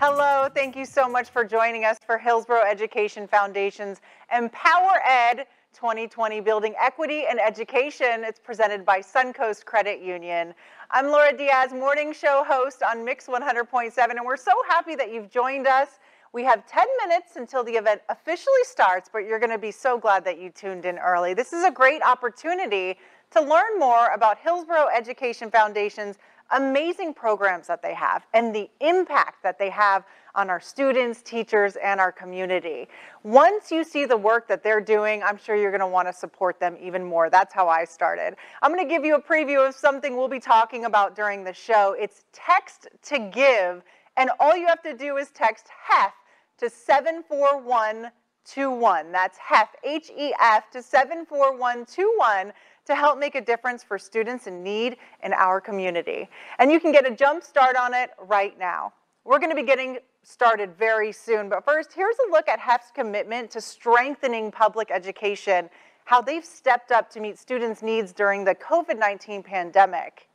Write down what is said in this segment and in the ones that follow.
Hello, thank you so much for joining us for Hillsborough Education Foundation's EmpowerED 2020 Building Equity and Education. It's presented by Suncoast Credit Union. I'm Laura Diaz, morning show host on Mix 100.7, and we're so happy that you've joined us. We have 10 minutes until the event officially starts, but you're going to be so glad that you tuned in early. This is a great opportunity to learn more about Hillsborough Education Foundation's amazing programs that they have and the impact that they have on our students, teachers, and our community. Once you see the work that they're doing, I'm sure you're going to want to support them even more. That's how I started. I'm going to give you a preview of something we'll be talking about during the show. It's Text to Give, and all you have to do is text HEF to 74121. That's HEF, H-E-F, to 74121 to help make a difference for students in need in our community. And you can get a jump start on it right now. We're going to be getting started very soon, but first, here's a look at HEF's commitment to strengthening public education, how they've stepped up to meet students' needs during the COVID-19 pandemic.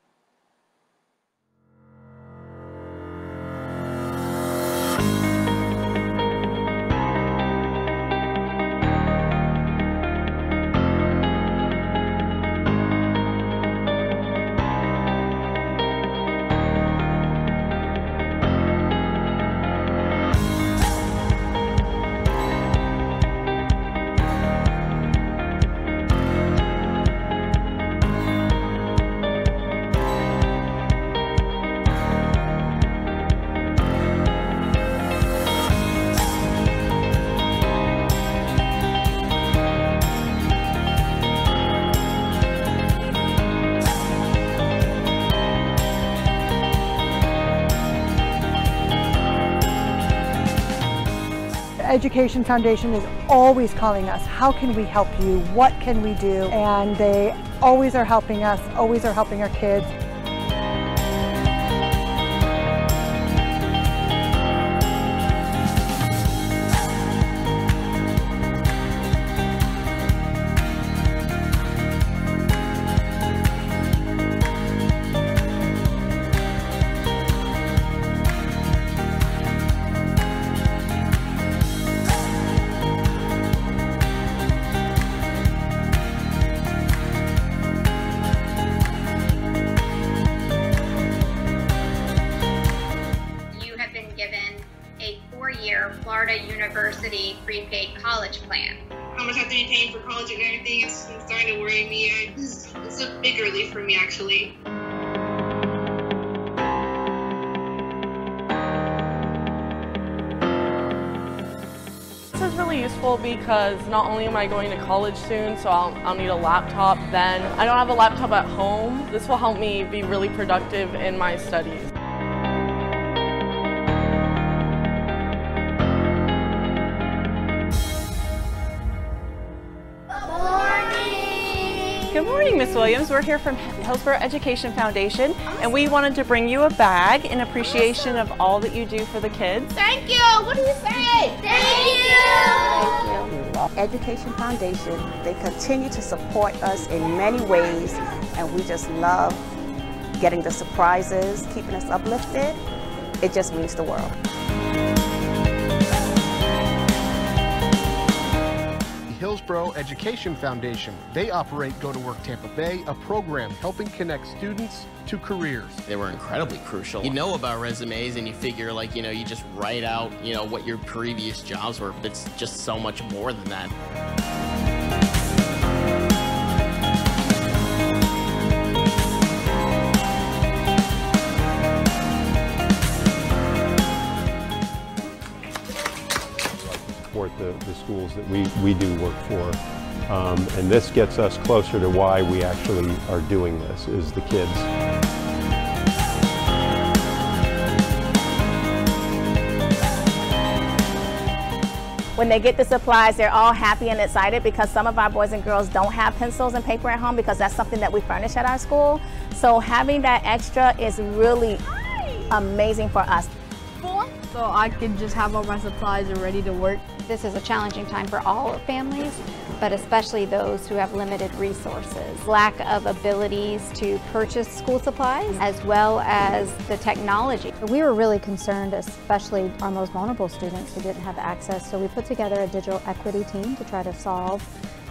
Education Foundation is always calling us, how can we help you, what can we do, and they always are helping us, always are helping our kids. Florida University prepaid college plan. How much I have to be paying for college and everything is starting to worry me. It's a big relief for me, actually. This is really useful because not only am I going to college soon, so I'll need a laptop then. I don't have a laptop at home. This will help me be really productive in my studies. Good morning, Ms. Williams. We're here from Hillsborough Education Foundation, and we wanted to bring you a bag in appreciation of all that you do for the kids. Thank you! What do you say? Thank you! Thank you. Education Foundation, they continue to support us in many ways, and we just love getting the surprises, keeping us uplifted. It just means the world. Hillsborough Education Foundation. They operate Go to Work Tampa Bay, a program helping connect students to careers. They were incredibly crucial. You know about resumes and you figure you just write out, what your previous jobs were, but it's just so much more than that. The schools that we do work for. And this gets us closer to why we actually are doing this, is the kids. When they get the supplies, they're all happy and excited because some of our boys and girls don't have pencils and paper at home because that's something that we furnish at our school. So having that extra is really amazing for us. 4, so I could just have all my supplies and ready to work. This is a challenging time for all families, but especially those who have limited resources. Lack of abilities to purchase school supplies, as well as the technology. We were really concerned, especially our most vulnerable students who didn't have access, so we put together a digital equity team to try to solve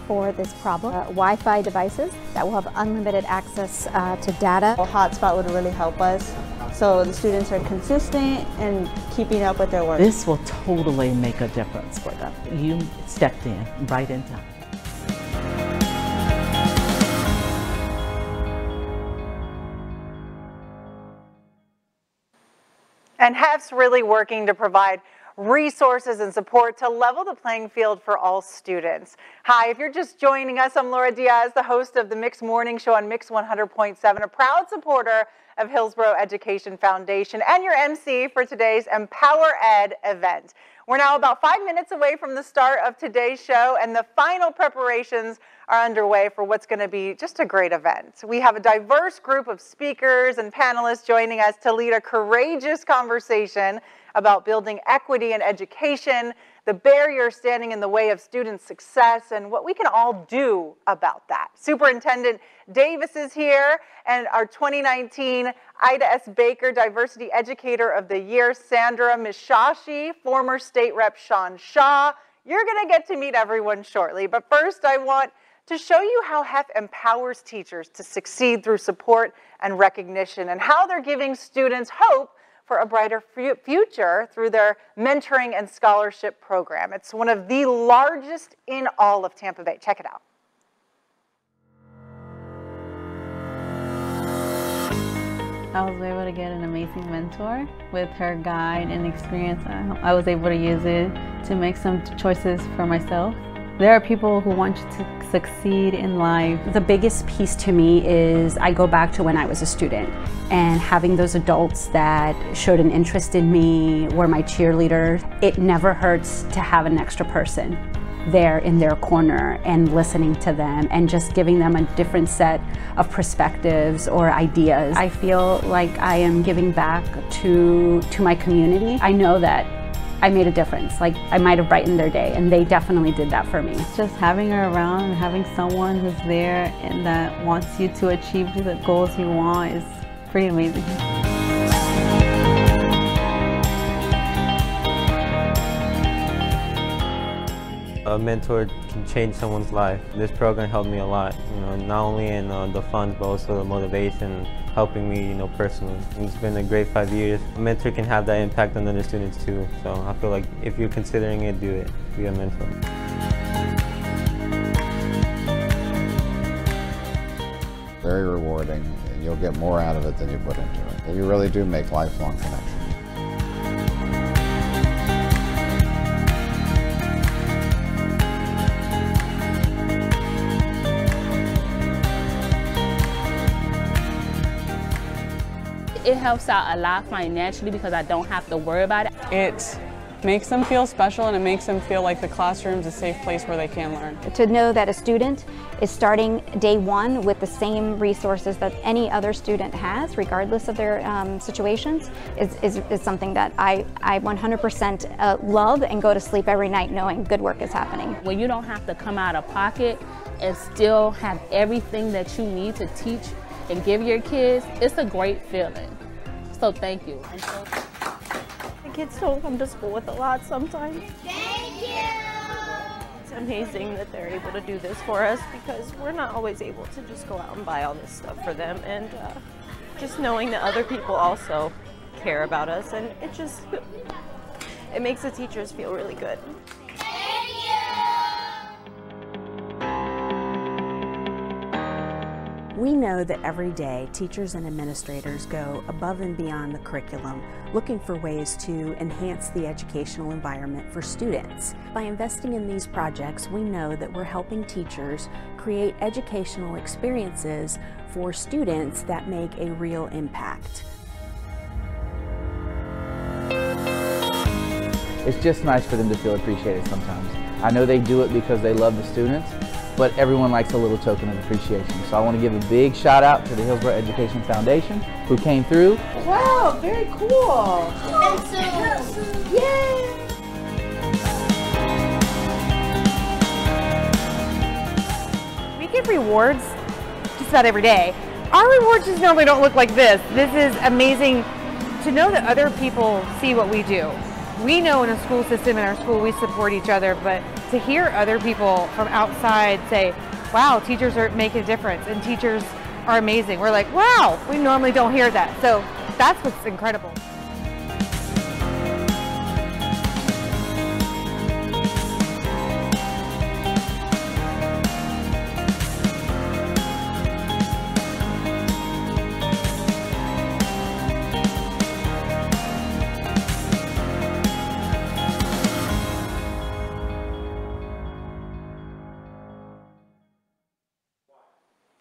for this problem. Wi-Fi devices that will have unlimited access to data. A hotspot would really help us, so the students are consistent and keeping up with their work. This will totally make a difference for them. You stepped in right in time. And HEF's really working to provide resources and support to level the playing field for all students. Hi, if you're just joining us, I'm Laura Diaz, the host of the Mix Morning Show on Mix 100.7, a proud supporter of Hillsborough Education Foundation and your MC for today's EmpowerED event. We're now about 5 minutes away from the start of today's show, and the final preparations are underway for what's going to be just a great event. We have a diverse group of speakers and panelists joining us to lead a courageous conversation about building equity in education, the barriers standing in the way of student success, and what we can all do about that. Superintendent Davis is here, and our 2019 Ida S. Baker Diversity Educator of the Year, Sandra Mishashi, former State Rep Sean Shaw. You're going to get to meet everyone shortly, but first I want to show you how HEF empowers teachers to succeed through support and recognition, and how they're giving students hope for a brighter future through their mentoring and scholarship program. It's one of the largest in all of Tampa Bay. Check it out. I was able to get an amazing mentor with her guide and experience. I was able to use it to make some choices for myself. There are people who want you to succeed in life. The biggest piece to me is I go back to when I was a student and having those adults that showed an interest in me, were my cheerleaders. It never hurts to have an extra person there in their corner and listening to them and just giving them a different set of perspectives or ideas. I feel like I am giving back to my community. I know that I made a difference. Like, I might have brightened their day, and they definitely did that for me. Just having her around and having someone who's there and that wants you to achieve the goals you want is pretty amazing. A mentor can change someone's life. This program helped me a lot, not only in the funds, but also the motivation, helping me, personally. It's been a great 5 years. A mentor can have that impact on other students too, so I feel like if you're considering it, do it. Be a mentor. Very rewarding, and you'll get more out of it than you put into it. You really do make lifelong connections. It helps out a lot financially because I don't have to worry about it. It makes them feel special, and it makes them feel like the classroom's a safe place where they can learn. To know that a student is starting day one with the same resources that any other student has, regardless of their situations, is something that I 100% love and go to sleep every night knowing good work is happening. When you don't have to come out of pocket and still have everything that you need to teach and give your kids, it's a great feeling. So thank you. The kids don't come to school with a lot sometimes. Thank you! It's amazing that they're able to do this for us because we're not always able to just go out and buy all this stuff for them, and just knowing that other people also care about us, and it makes the teachers feel really good. We know that every day teachers and administrators go above and beyond the curriculum, looking for ways to enhance the educational environment for students. By investing in these projects, we know that we're helping teachers create educational experiences for students that make a real impact. It's just nice for them to feel appreciated sometimes. I know they do it because they love the students, but everyone likes a little token of appreciation. So I want to give a big shout out to the Hillsborough Education Foundation who came through. Wow, very cool. And so rewards just about every day. Our rewards just normally don't look like this. This is amazing to know that other people see what we do. We know in a school system, in our school, we support each other, but to hear other people from outside say, wow, teachers are making a difference and teachers are amazing. We're like, wow, we normally don't hear that. So that's what's incredible.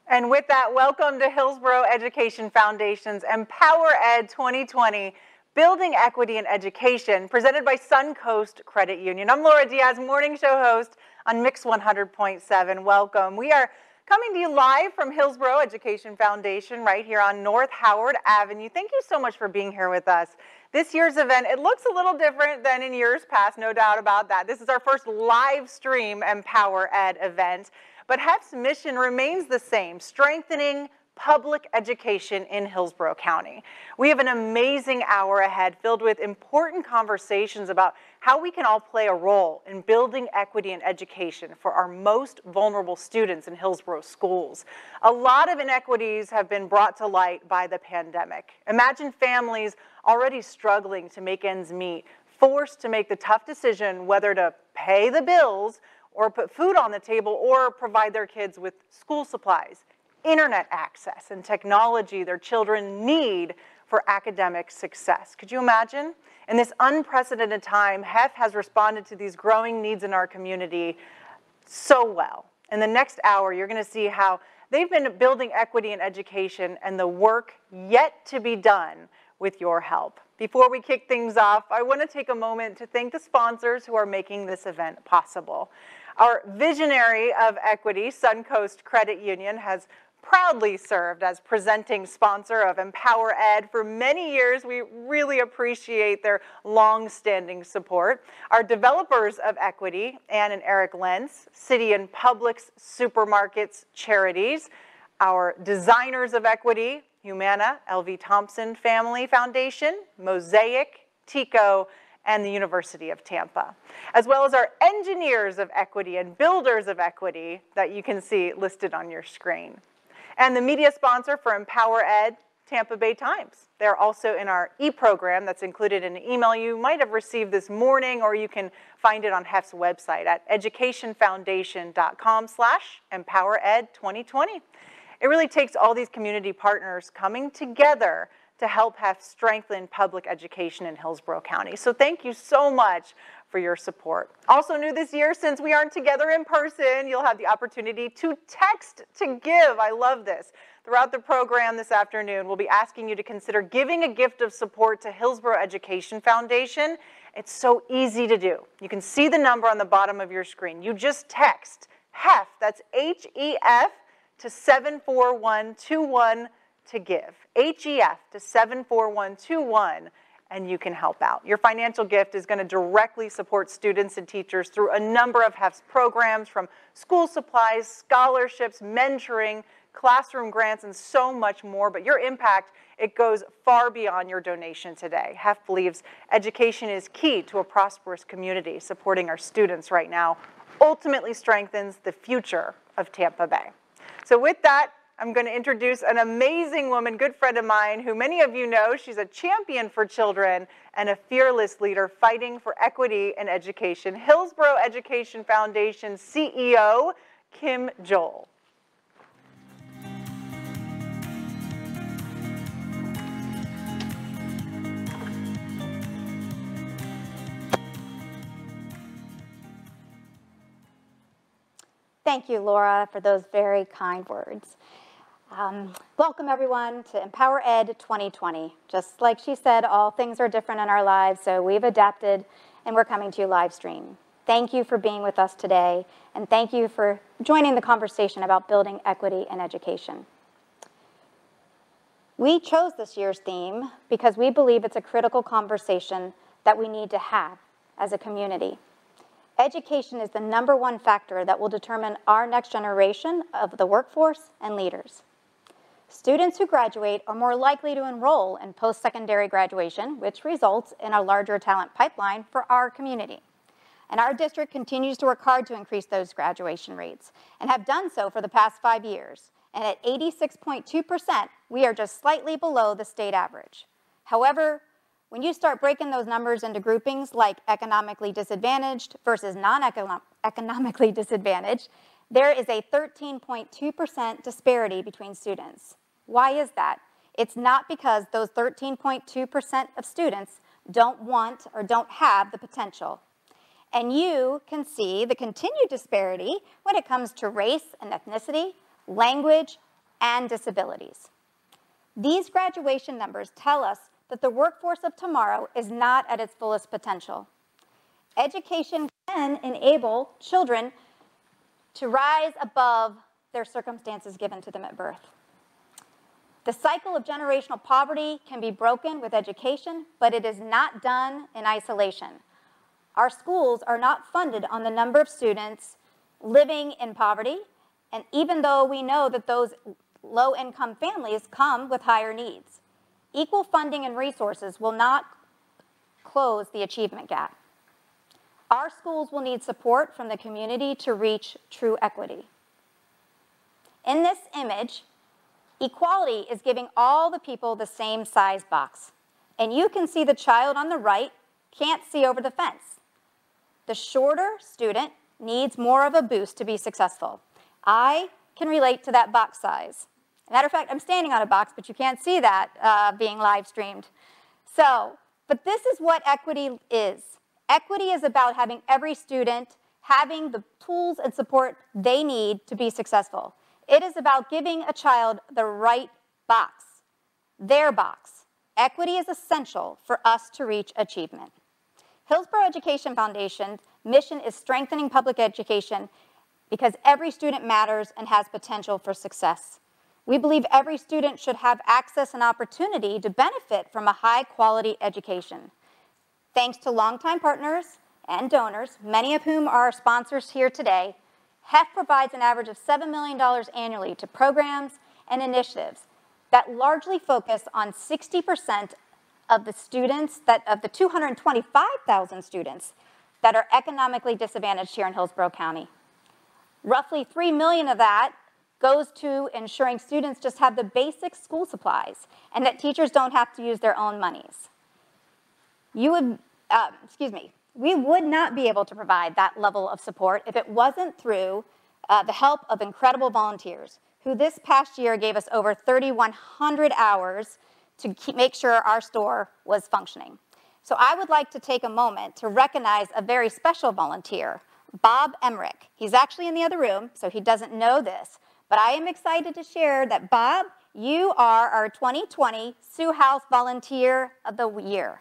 And with that, welcome to Hillsborough Education Foundation's EmpowerED 2020, Building Equity in Education, presented by Suncoast Credit Union. I'm Laura Diaz, morning show host on Mix 100.7. Welcome. We are coming to you live from Hillsborough Education Foundation right here on North Howard Avenue. Thank you so much for being here with us. This year's event, it looks a little different than in years past, no doubt about that. This is our first live stream EmpowerED event. But HEF's mission remains the same, strengthening public education in Hillsborough County. We have an amazing hour ahead filled with important conversations about how we can all play a role in building equity in education for our most vulnerable students in Hillsborough schools. A lot of inequities have been brought to light by the pandemic. Imagine families already struggling to make ends meet, forced to make the tough decision whether to pay the bills or put food on the table, or provide their kids with school supplies, internet access, and technology their children need for academic success. Could you imagine? In this unprecedented time, HEF has responded to these growing needs in our community so well. In the next hour, you're going to see how they've been building equity in education and the work yet to be done with your help. Before we kick things off, I want to take a moment to thank the sponsors who are making this event possible. Our visionary of equity, Suncoast Credit Union, has proudly served as presenting sponsor of EmpowerED for many years. We really appreciate their long-standing support. Our developers of equity, Ann and Eric Lentz, City and Publix Supermarkets Charities. Our designers of equity, Humana, LV Thompson Family Foundation, Mosaic, TICO, and the University of Tampa, as well as our engineers of equity and builders of equity that you can see listed on your screen. And the media sponsor for EmpowerED, Tampa Bay Times. They're also in our e-program that's included in an email you might have received this morning, or you can find it on HEF's website at educationfoundation.com/EmpowerED2020. It really takes all these community partners coming together to help HEF strengthen public education in Hillsborough County. So thank you so much for your support. Also new this year, since we aren't together in person, you'll have the opportunity to text to give. I love this. Throughout the program this afternoon, we'll be asking you to consider giving a gift of support to Hillsborough Education Foundation. It's so easy to do. You can see the number on the bottom of your screen. You just text HEF, that's H-E-F, to 74121 to give. HEF to 74121, and you can help out. Your financial gift is going to directly support students and teachers through a number of HEF's programs, from school supplies, scholarships, mentoring, classroom grants, and so much more. But your impact, it goes far beyond your donation today. HEF believes education is key to a prosperous community. Supporting our students right now ultimately strengthens the future of Tampa Bay. So with that, I'm going to introduce an amazing woman, good friend of mine, who many of you know. She's a champion for children and a fearless leader fighting for equity in education. Hillsborough Education Foundation CEO, Kim Joel. Thank you, Laura, for those very kind words. Welcome, everyone, to EmpowerED 2020. Just like she said, all things are different in our lives, so we've adapted, and we're coming to you live stream. Thank you for being with us today, and thank you for joining the conversation about building equity in education. We chose this year's theme because we believe it's a critical conversation that we need to have as a community. Education is the #1 factor that will determine our next generation of the workforce and leaders. Students who graduate are more likely to enroll in post-secondary graduation, which results in a larger talent pipeline for our community. And our district continues to work hard to increase those graduation rates and have done so for the past 5 years. And at 86.2%, we are just slightly below the state average. However, when you start breaking those numbers into groupings like economically disadvantaged versus non-economically disadvantaged, there is a 13.2% disparity between students. Why is that? It's not because those 13.2% of students don't want or don't have the potential. And you can see the continued disparity when it comes to race and ethnicity, language, and disabilities. These graduation numbers tell us that the workforce of tomorrow is not at its fullest potential. Education can enable children to rise above their circumstances given to them at birth. The cycle of generational poverty can be broken with education, but it is not done in isolation. Our schools are not funded on the number of students living in poverty, and even though we know that those low-income families come with higher needs, equal funding and resources will not close the achievement gap. Our schools will need support from the community to reach true equity. In this image, equality is giving all the people the same size box. And you can see the child on the right can't see over the fence. The shorter student needs more of a boost to be successful. I can relate to that box size. Matter of fact, I'm standing on a box, but you can't see that being live streamed. But this is what equity is. Equity is about having every student having the tools and support they need to be successful. It is about giving a child the right box, their box. Equity is essential for us to reach achievement. Hillsborough Education Foundation's mission is strengthening public education because every student matters and has potential for success. We believe every student should have access and opportunity to benefit from a high-quality education. Thanks to longtime partners and donors, many of whom are our sponsors here today, HEF provides an average of $7 million annually to programs and initiatives that largely focus on 60% of the students, of the 225,000 students that are economically disadvantaged here in Hillsborough County. Roughly 3 million of that goes to ensuring students just have the basic school supplies and that teachers don't have to use their own monies. We would not be able to provide that level of support if it wasn't through the help of incredible volunteers who this past year gave us over 3,100 hours to make sure our store was functioning. So I would like to take a moment to recognize a very special volunteer, Bob Emmerich. He's actually in the other room, so he doesn't know this, but I am excited to share that, Bob, you are our 2020 Sioux House Volunteer of the Year.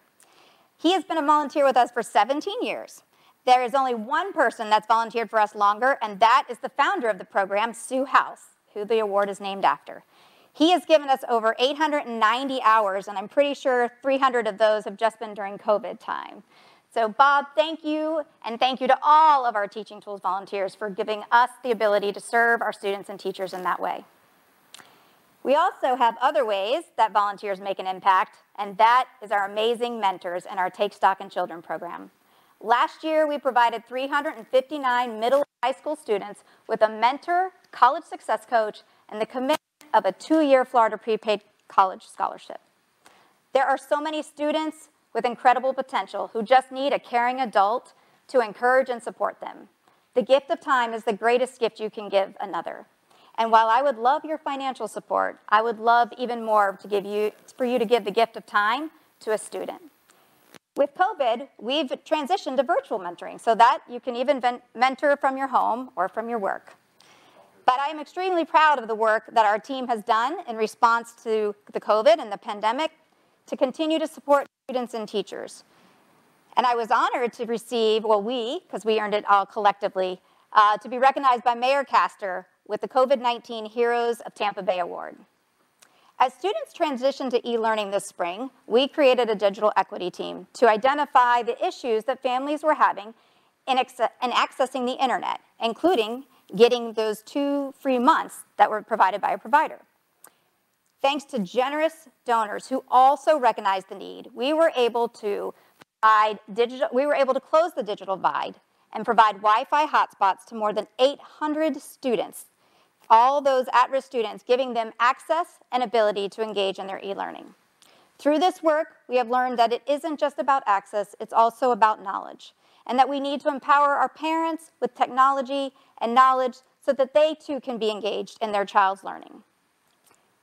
He has been a volunteer with us for 17 years. There is only one person that's volunteered for us longer, and that is the founder of the program, Sioux House, who the award is named after. He has given us over 890 hours, and I'm pretty sure 300 of those have just been during COVID time. So Bob, thank you, and thank you to all of our Teaching Tools volunteers for giving us the ability to serve our students and teachers in that way. We also have other ways that volunteers make an impact, and that is our amazing mentors and our Take Stock in Children program. Last year, we provided 359 middle and high school students with a mentor, college success coach, and the commitment of a 2-year Florida prepaid college scholarship. There are so many students with incredible potential who just need a caring adult to encourage and support them. The gift of time is the greatest gift you can give another. And while I would love your financial support, I would love even more for you to give the gift of time to a student. With COVID, we've transitioned to virtual mentoring so that you can even mentor from your home or from your work. But I am extremely proud of the work that our team has done in response to the COVID and the pandemic to continue to support students and teachers. And I was honored to receive, because we earned it all collectively, to be recognized by Mayor Castor with the COVID-19 Heroes of Tampa Bay Award. As students transitioned to e-learning this spring, we created a digital equity team to identify the issues that families were having in accessing the internet, including getting those 2 free months that were provided by a provider. Thanks to generous donors who also recognized the need, we were able to close the digital divide and provide Wi-Fi hotspots to more than 800 students, all those at-risk students, giving them access and ability to engage in their e-learning. Through this work, we have learned that it isn't just about access, it's also about knowledge, and that we need to empower our parents with technology and knowledge so that they too can be engaged in their child's learning.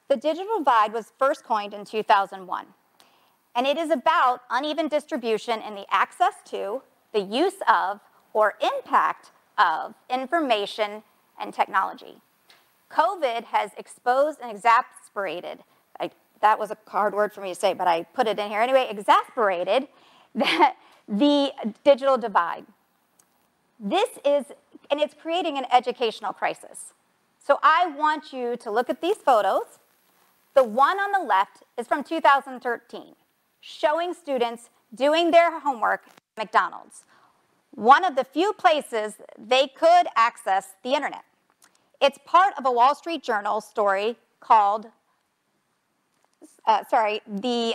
The digital divide was first coined in 2001, and it is about uneven distribution in the access to, the use of, or impact of information and technology. COVID has exposed and exacerbated, that was a hard word for me to say, but I put it in here anyway, exacerbated the digital divide. And it's creating an educational crisis. So I want you to look at these photos. The one on the left is from 2013, showing students doing their homework at McDonald's, one of the few places they could access the internet. It's part of a Wall Street Journal story called, the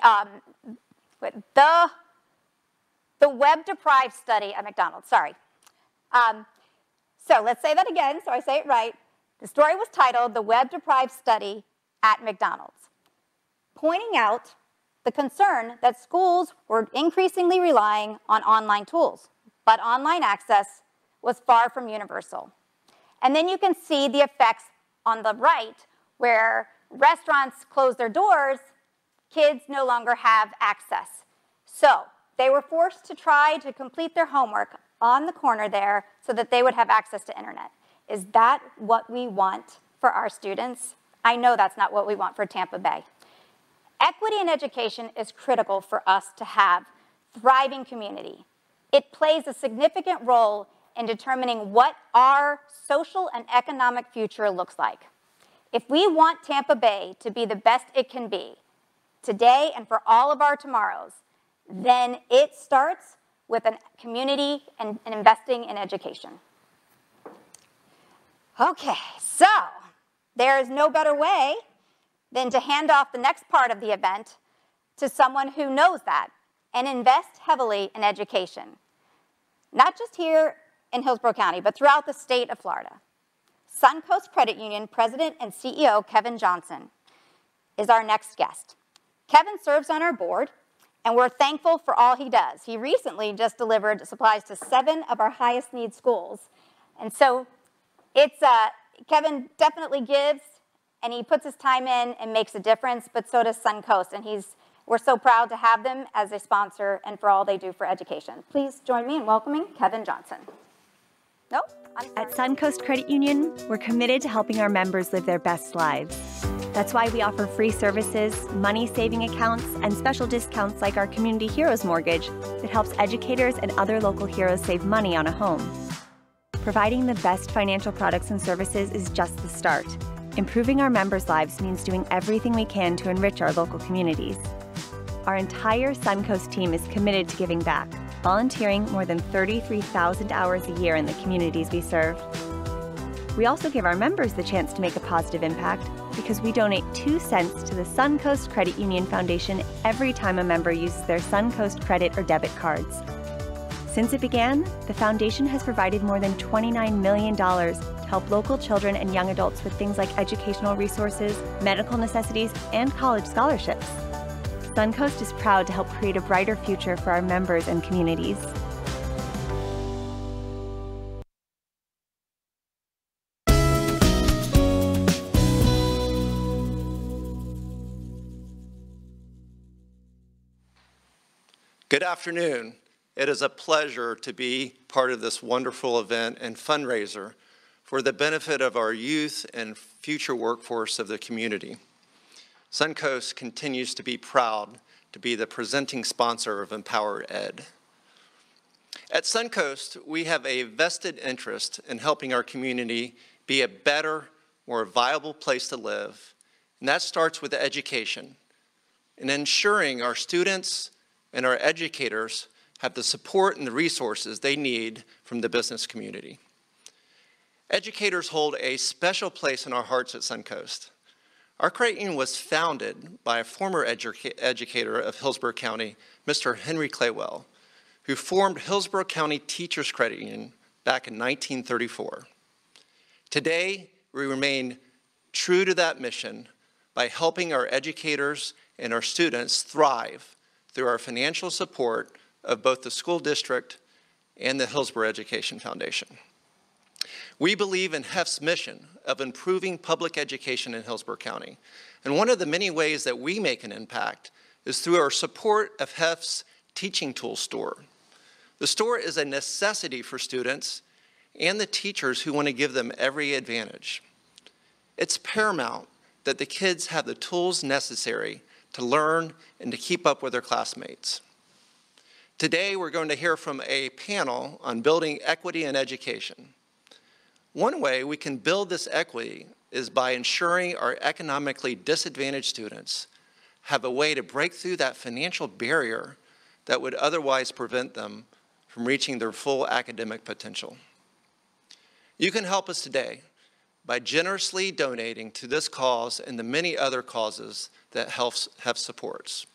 web-deprived study at McDonald's, sorry. So let's say that again so I say it right. The story was titled, The Web-Deprived Study at McDonald's, pointing out the concern that schools were increasingly relying on online tools, but online access was far from universal. And then you can see the effects on the right, where restaurants close their doors, kids no longer have access. So they were forced to try to complete their homework on the corner there so that they would have access to internet. Is that what we want for our students? I know that's not what we want for Tampa Bay. Equity in education is critical for us to have a thriving community. It plays a significant role in determining what our social and economic future looks like. If we want Tampa Bay to be the best it can be today and for all of our tomorrows, then it starts with a community and investing in education. Okay, so there is no better way than to hand off the next part of the event to someone who knows that and invest heavily in education, not just here in Hillsborough County, but throughout the state of Florida. Suncoast Credit Union President and CEO Kevin Johnson is our next guest. Kevin serves on our board, and we're thankful for all he does. He recently just delivered supplies to 7 of our highest need schools. And so Kevin definitely gives, and he puts his time in and makes a difference, but so does Suncoast. And we're so proud to have them as a sponsor and for all they do for education. Please join me in welcoming Kevin Johnson. No? At Suncoast Credit Union, we're committed to helping our members live their best lives. That's why we offer free services, money-saving accounts, and special discounts like our Community Heroes Mortgage that helps educators and other local heroes save money on a home. Providing the best financial products and services is just the start. Improving our members' lives means doing everything we can to enrich our local communities. Our entire Suncoast team is committed to giving back, volunteering more than 33,000 hours a year in the communities we serve. We also give our members the chance to make a positive impact because we donate 2 cents to the Suncoast Credit Union Foundation every time a member uses their Suncoast credit or debit cards. Since it began, the foundation has provided more than $29 million to help local children and young adults with things like educational resources, medical necessities, and college scholarships. Suncoast is proud to help create a brighter future for our members and communities. Good afternoon. It is a pleasure to be part of this wonderful event and fundraiser for the benefit of our youth and future workforce of the community. Suncoast continues to be proud to be the presenting sponsor of EmpowerED. At Suncoast, we have a vested interest in helping our community be a better, more viable place to live, and that starts with education and ensuring our students and our educators have the support and the resources they need from the business community. Educators hold a special place in our hearts at Suncoast. Our credit union was founded by a former educator of Hillsborough County, Mr. Henry Claywell, who formed Hillsborough County Teachers Credit Union back in 1934. Today, we remain true to that mission by helping our educators and our students thrive through our financial support of both the school district and the Hillsborough Education Foundation. We believe in HEF's mission of improving public education in Hillsborough County, and one of the many ways that we make an impact is through our support of HEF's Teaching Tools store. The store is a necessity for students and the teachers who want to give them every advantage. It's paramount that the kids have the tools necessary to learn and to keep up with their classmates. Today, we're going to hear from a panel on building equity in education. One way we can build this equity is by ensuring our economically disadvantaged students have a way to break through that financial barrier that would otherwise prevent them from reaching their full academic potential. You can help us today by generously donating to this cause and the many other causes that HEF supports.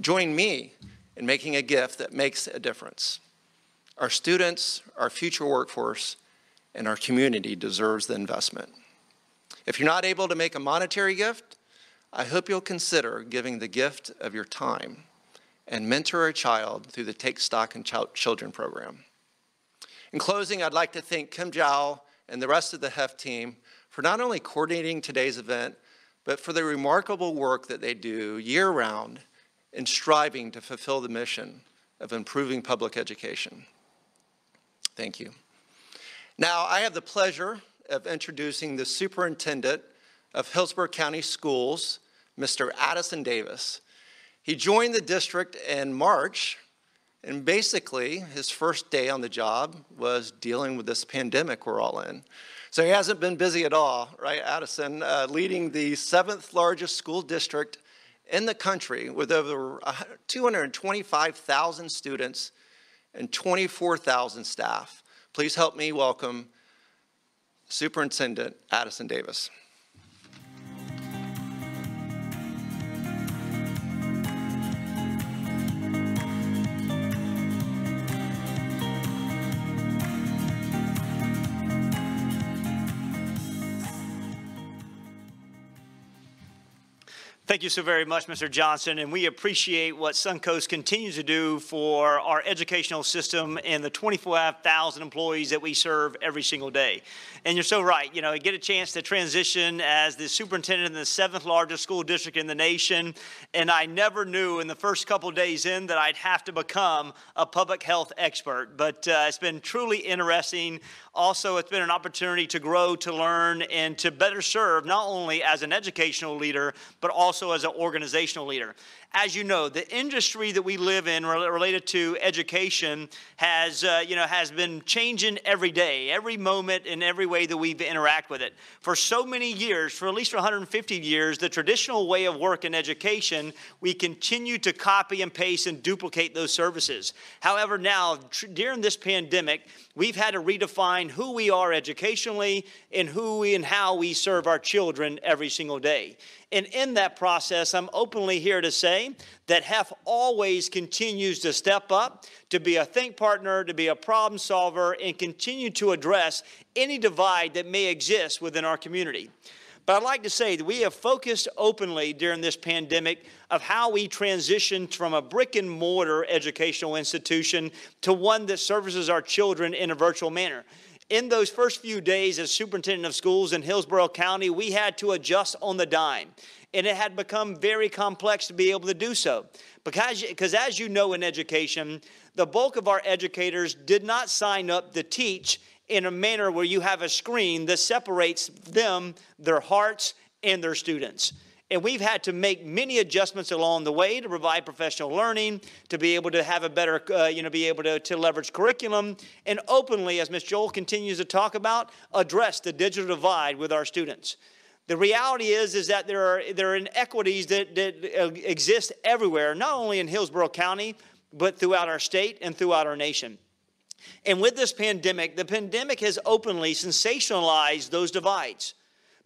Join me in making a gift that makes a difference. Our students, our future workforce, and our community deserves the investment. If you're not able to make a monetary gift, I hope you'll consider giving the gift of your time and mentor a child through the Take Stock in Children program. In closing, I'd like to thank Kim Zhao and the rest of the HEF team for not only coordinating today's event, but for the remarkable work that they do year-round in striving to fulfill the mission of improving public education. Thank you. Now, I have the pleasure of introducing the Superintendent of Hillsborough County Schools, Mr. Addison Davis. He joined the district in March, and basically his first day on the job was dealing with this pandemic we're all in. So he hasn't been busy at all, right, Addison, leading the 7th largest school district in the country with over 225,000 students and 24,000 staff. Please help me welcome Superintendent Addison Davis. Thank you so very much, Mr. Johnson, and we appreciate what Suncoast continues to do for our educational system and the 24,000 employees that we serve every single day. And you're so right, you know, get a chance to transition as the superintendent in the 7th largest school district in the nation, and I never knew in the first couple of days in that I'd have to become a public health expert, but it's been truly interesting. Also, it's been an opportunity to grow, to learn, and to better serve not only as an educational leader, but also as an organizational leader. As you know, the industry that we live in related to education has been changing every day, every moment, in every way that we interact with it. For so many years, for at least 150 years, the traditional way of work in education, we continue to copy and paste and duplicate those services. However, now, during this pandemic, we've had to redefine who we are educationally and who and how we serve our children every single day. And in that process, I'm openly here to say that HEF always continues to step up, to be a think partner, to be a problem solver, and continue to address any divide that may exist within our community. But I'd like to say that we have focused openly during this pandemic of how we transitioned from a brick and mortar educational institution to one that services our children in a virtual manner. In those first few days as superintendent of schools in Hillsborough County, we had to adjust on the dime. And it had become very complex to be able to do so. Because as you know in education, the bulk of our educators did not sign up to teach in a manner where you have a screen that separates them, their hearts, and their students. And we've had to make many adjustments along the way to provide professional learning, to be able to have a better, be able to leverage curriculum, and openly, as Ms. Joel continues to talk about, address the digital divide with our students. The reality is that there are inequities that exist everywhere, not only in Hillsborough County, but throughout our state and throughout our nation. And with this pandemic, the pandemic has openly sensationalized those divides.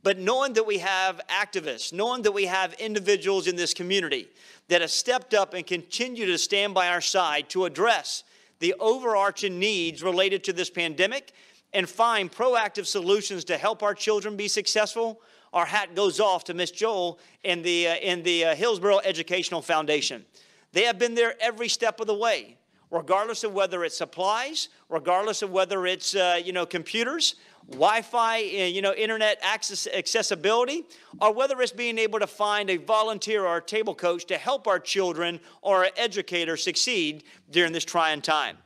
But knowing that we have activists, knowing that we have individuals in this community that have stepped up and continue to stand by our side to address the overarching needs related to this pandemic and find proactive solutions to help our children be successful, our hat goes off to Ms. Joel and the Hillsborough Educational Foundation. They have been there every step of the way, regardless of whether it's supplies, regardless of whether it's computers, Wi-Fi, internet accessibility, or whether it's being able to find a volunteer or a table coach to help our children or our educators succeed during this trying time.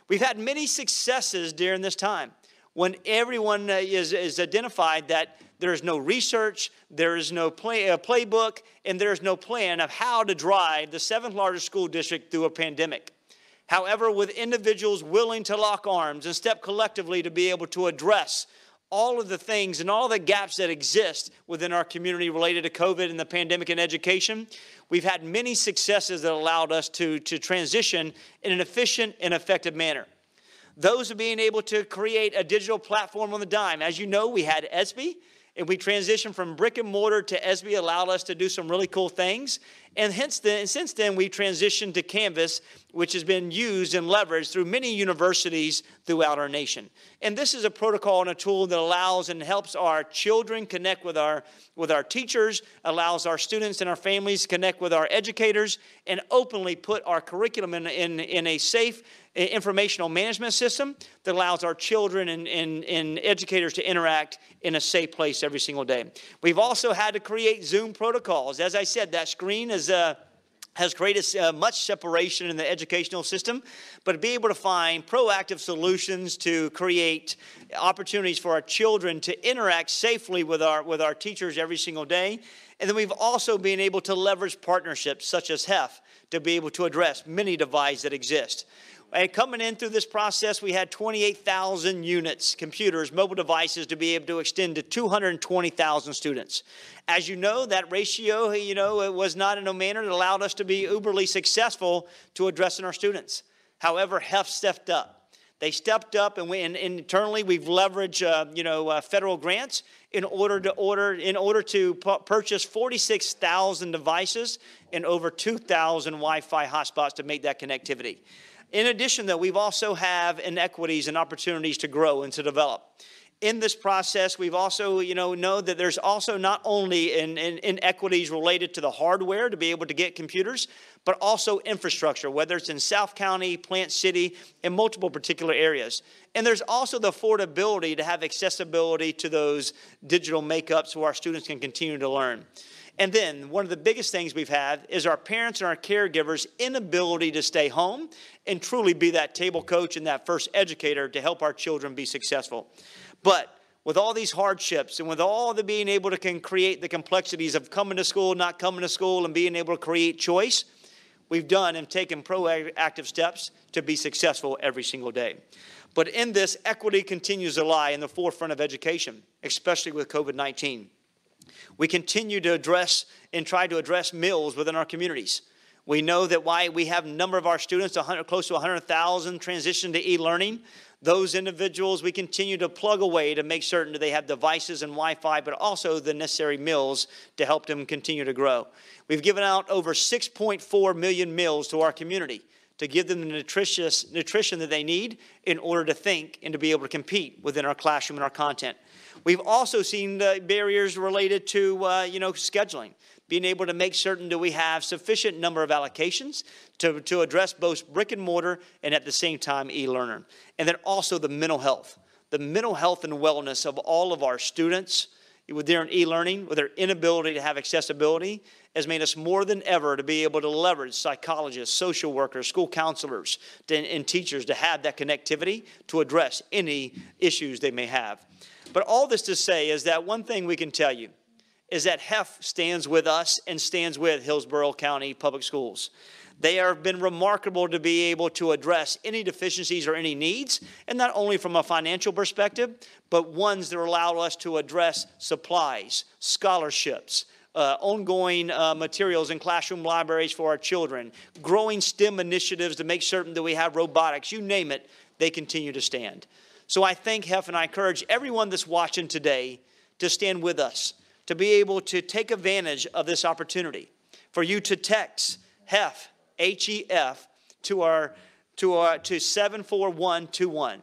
We've had many successes during this time when everyone is identified that there is no research, there is no playbook, and there is no plan of how to drive the 7th largest school district through a pandemic. However, with individuals willing to lock arms and step collectively to be able to address all of the things and all the gaps that exist within our community related to COVID and the pandemic and education, we've had many successes that allowed us to transition in an efficient and effective manner. Those are being able to create a digital platform on the dime. As you know, we had ESB, and we transitioned from brick and mortar to ESB, allowed us to do some really cool things. And since then, we transitioned to Canvas, which has been used and leveraged through many universities throughout our nation. And this is a protocol and a tool that allows and helps our children connect with our teachers, allows our students and our families to connect with our educators, and openly put our curriculum in a safe informational management system that allows our children and educators to interact in a safe place every single day. We've also had to create Zoom protocols. As I said, that screen has created much separation in the educational system, but to be able to find proactive solutions to create opportunities for our children to interact safely with our teachers every single day. And then we've also been able to leverage partnerships such as HEF to be able to address many divides that exist. And coming in through this process, we had 28,000 units, computers, mobile devices to be able to extend to 220,000 students. As you know, that ratio, it was not in a manner that allowed us to be uberly successful to addressing our students. However, HEF stepped up. They stepped up, and internally we've leveraged, federal grants in order to purchase 46,000 devices and over 2,000 Wi-Fi hotspots to make that connectivity. In addition, though, we've also have inequities and opportunities to grow and to develop. In this process, we've also, know that there's also not only inequities related to the hardware to be able to get computers, but also infrastructure, whether it's in South County, Plant City, in multiple particular areas. And there's also the affordability to have accessibility to those digital makeups so our students can continue to learn. And then one of the biggest things we've had is our parents and our caregivers' inability to stay home and truly be that table coach and that first educator to help our children be successful. But with all these hardships and with all the being able to create the complexities of coming to school, not coming to school, and being able to create choice, we've done and taken proactive steps to be successful every single day. But in this, equity continues to lie in the forefront of education, especially with COVID-19. We continue to address and try to address meals within our communities. We know that why we have a number of our students, close to 100,000, transition to e-learning. Those individuals, we continue to plug away to make certain that they have devices and Wi-Fi, but also the necessary meals to help them continue to grow. We've given out over 6.4 million meals to our community to give them the nutrition that they need in order to think and to be able to compete within our classroom and our content. We've also seen barriers related to, scheduling, being able to make certain that we have sufficient number of allocations to address both brick and mortar and at the same time e-learner. And then also the mental health and wellness of all of our students with their e-learning, with their inability to have accessibility, has made us more than ever to be able to leverage psychologists, social workers, school counselors, and teachers to have that connectivity to address any issues they may have. But all this to say is that one thing we can tell you is that HEF stands with us and stands with Hillsborough County Public Schools. They have been remarkable to be able to address any deficiencies or any needs, and not only from a financial perspective, but ones that allow us to address supplies, scholarships, ongoing materials in classroom libraries for our children, growing STEM initiatives to make certain that we have robotics, you name it, they continue to stand. So I thank HEF, and I encourage everyone that's watching today to stand with us, to be able to take advantage of this opportunity, for you to text HEF, H-E-F, to 74121.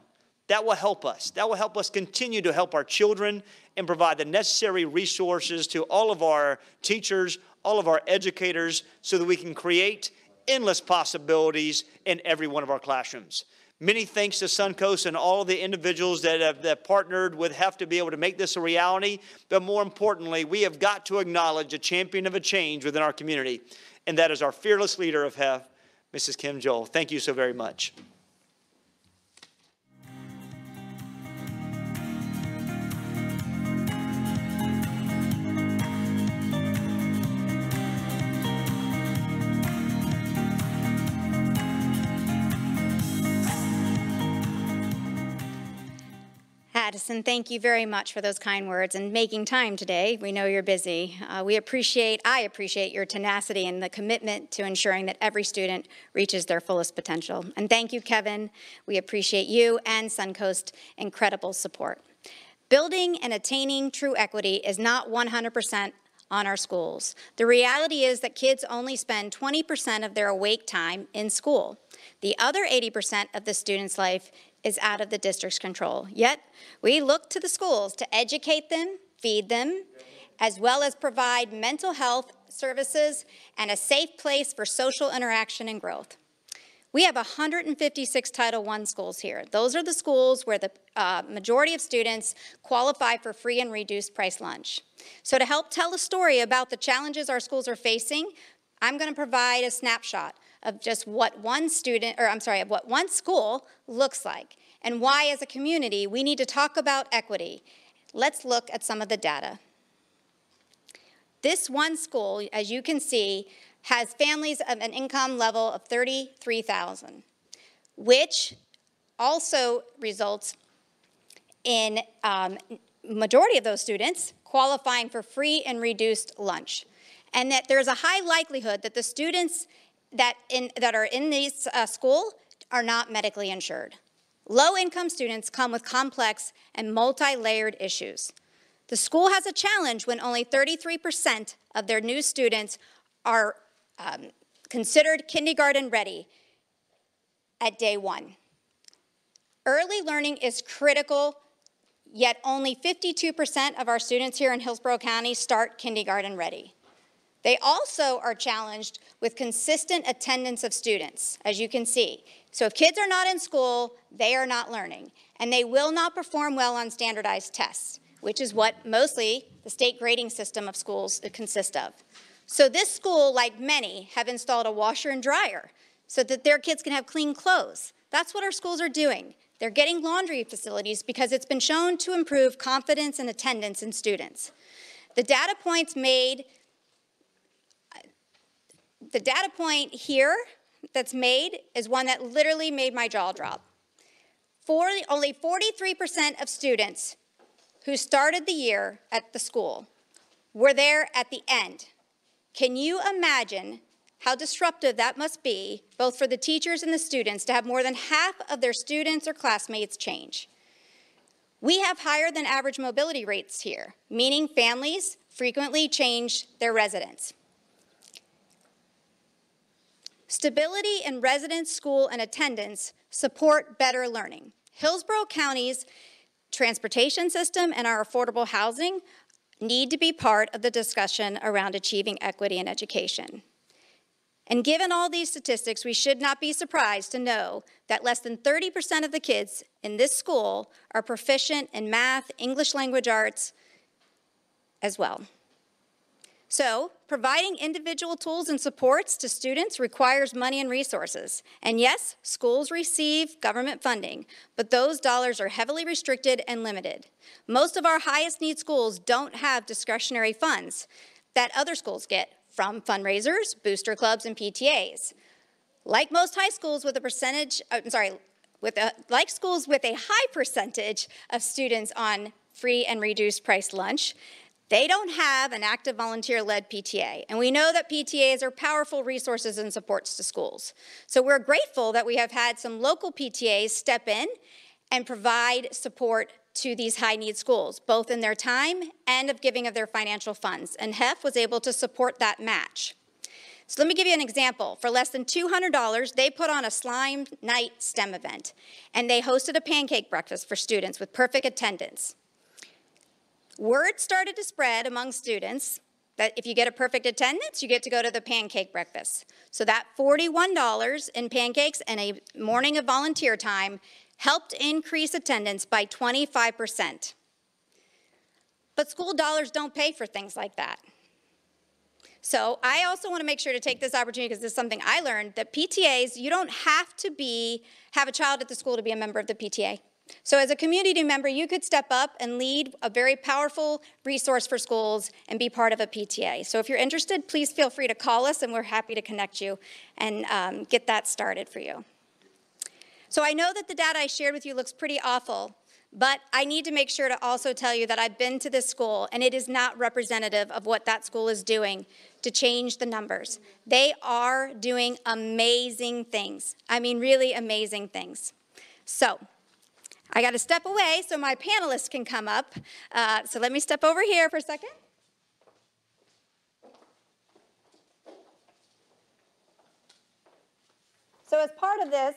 That will help us. That will help us continue to help our children and provide the necessary resources to all of our teachers, all of our educators, so that we can create endless possibilities in every one of our classrooms. Many thanks to Suncoast and all of the individuals that have partnered with HEF to be able to make this a reality. But more importantly, we have got to acknowledge a champion of a change within our community, and that is our fearless leader of HEF, Mrs. Kim Joel. Thank you so very much. Addison, thank you very much for those kind words and making time today. We know you're busy. I appreciate your tenacity and the commitment to ensuring that every student reaches their fullest potential. And thank you, Kevin. We appreciate you and Suncoast incredible support. Building and attaining true equity is not 100% on our schools. The reality is that kids only spend 20% of their awake time in school. The other 80% of the student's life is out of the district's control. Yet, we look to the schools to educate them, feed them, as well as provide mental health services and a safe place for social interaction and growth. We have 156 Title I schools here. Those are the schools where the majority of students qualify for free and reduced price lunch. So to help tell a story about the challenges our schools are facing, I'm going to provide a snapshot of just what one school looks like and why as a community we need to talk about equity. Let's look at some of the data. This one school, as you can see, has families of an income level of $33,000, which also results in majority of those students qualifying for free and reduced lunch, and that there's a high likelihood that the students that are in this school are not medically insured. Low-income students come with complex and multi-layered issues. The school has a challenge when only 33% of their new students are considered kindergarten ready at day one. Early learning is critical, yet only 52% of our students here in Hillsborough County start kindergarten ready. They also are challenged with consistent attendance of students, as you can see. So if kids are not in school, they are not learning, and they will not perform well on standardized tests, which is what mostly the state grading system of schools consists of. So this school, like many, have installed a washer and dryer so that their kids can have clean clothes. That's what our schools are doing. They're getting laundry facilities because it's been shown to improve confidence and attendance in students. The data point here that's made is one that literally made my jaw drop. Only 43% of students who started the year at the school were there at the end. Can you imagine how disruptive that must be, both for the teachers and the students, to have more than half of their students or classmates change? We have higher than average mobility rates here, meaning families frequently change their residence. Stability in residence, school, and attendance support better learning. Hillsborough County's transportation system and our affordable housing need to be part of the discussion around achieving equity in education. And given all these statistics, we should not be surprised to know that less than 30% of the kids in this school are proficient in math, English language arts as well. So, providing individual tools and supports to students requires money and resources. And yes, schools receive government funding, but those dollars are heavily restricted and limited. Most of our highest need schools don't have discretionary funds that other schools get from fundraisers, booster clubs, and PTAs. Like most high schools with like schools with a high percentage of students on free and reduced price lunch, They don't have an active volunteer-led PTA, and we know that PTAs are powerful resources and supports to schools. So we're grateful that we have had some local PTAs step in and provide support to these high-need schools, both in their time and of giving of their financial funds, and HEF was able to support that match. So let me give you an example. For less than $200, they put on a slime night STEM event, and they hosted a pancake breakfast for students with perfect attendance. Word started to spread among students that if you get a perfect attendance, you get to go to the pancake breakfast. So that $41 in pancakes and a morning of volunteer time helped increase attendance by 25%. But school dollars don't pay for things like that. So I also want to make sure to take this opportunity, because this is something I learned, that PTAs, you don't have to have a child at the school to be a member of the PTA. So as a community member, you could step up and lead a very powerful resource for schools and be part of a PTA. So if you're interested, please feel free to call us, and we're happy to connect you and get that started for you. So I know that the data I shared with you looks pretty awful, but I need to make sure to also tell you that I've been to this school, and it is not representative of what that school is doing to change the numbers. They are doing amazing things. I mean, really amazing things. So I got to step away so my panelists can come up. So let me step over here for a second. So as part of this,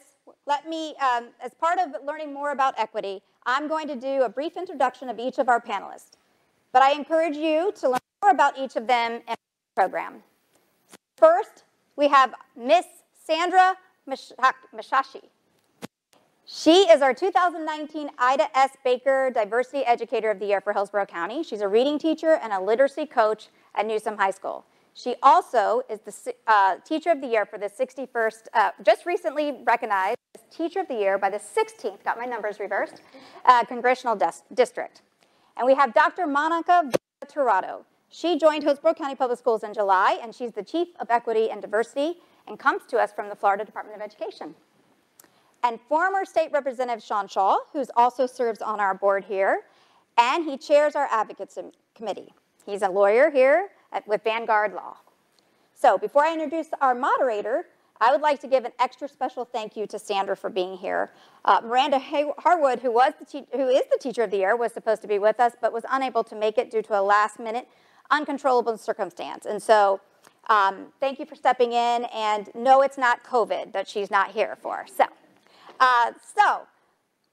as part of learning more about equity, I'm going to do a brief introduction of each of our panelists. But I encourage you to learn more about each of them in the program. First, we have Miss Sandra Mishashi. She is our 2019 Ida S. Baker Diversity Educator of the Year for Hillsborough County. She's a reading teacher and a literacy coach at Newsom High School. She also is the Teacher of the Year for the 61st, just recently recognized as Teacher of the Year by the 16th, got my numbers reversed, Congressional District. And we have Dr. Monica Tirado. She joined Hillsborough County Public Schools in July, and she's the Chief of Equity and Diversity and comes to us from the Florida Department of Education. And former State Representative Sean Shaw, who also serves on our board here, and he chairs our Advocates Committee. He's a lawyer here with Vanguard Law. So before I introduce our moderator, I would like to give an extra special thank you to Sandra for being here. Miranda Harwood, who is the Teacher of the Year, was supposed to be with us, but was unable to make it due to a last-minute uncontrollable circumstance. And so thank you for stepping in, and no, it's not COVID that she's not here for. So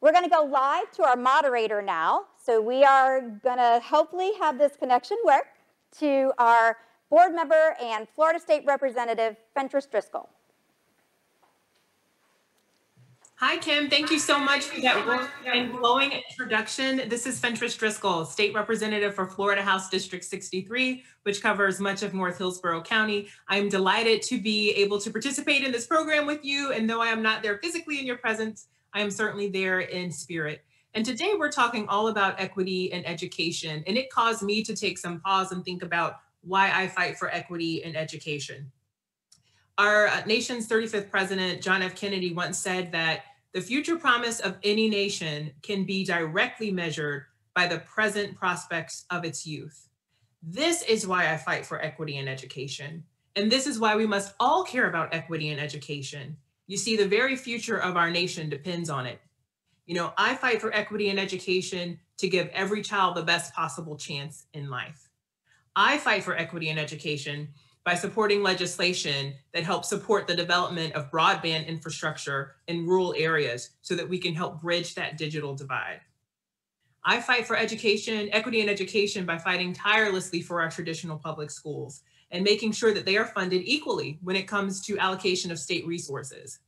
we're going to go live to our moderator now. So we are going to hopefully have this connection work to our board member and Florida State Representative, Fentress Driscoll. Hi, Kim. Thank you so much for that warm and glowing introduction. This is Fentress Driscoll, State Representative for Florida House District 63, which covers much of North Hillsborough County. I'm delighted to be able to participate in this program with you, and though I am not there physically in your presence, I am certainly there in spirit. And today we're talking all about equity and education, and it caused me to take some pause and think about why I fight for equity in education. Our nation's 35th president, John F. Kennedy, once said that the future promise of any nation can be directly measured by the present prospects of its youth. This is why I fight for equity in education. And this is why we must all care about equity in education. You see, the very future of our nation depends on it. You know, I fight for equity in education to give every child the best possible chance in life. I fight for equity in education by supporting legislation that helps support the development of broadband infrastructure in rural areas so that we can help bridge that digital divide. I fight for equity in education by fighting tirelessly for our traditional public schools and making sure that they are funded equally when it comes to allocation of state resources.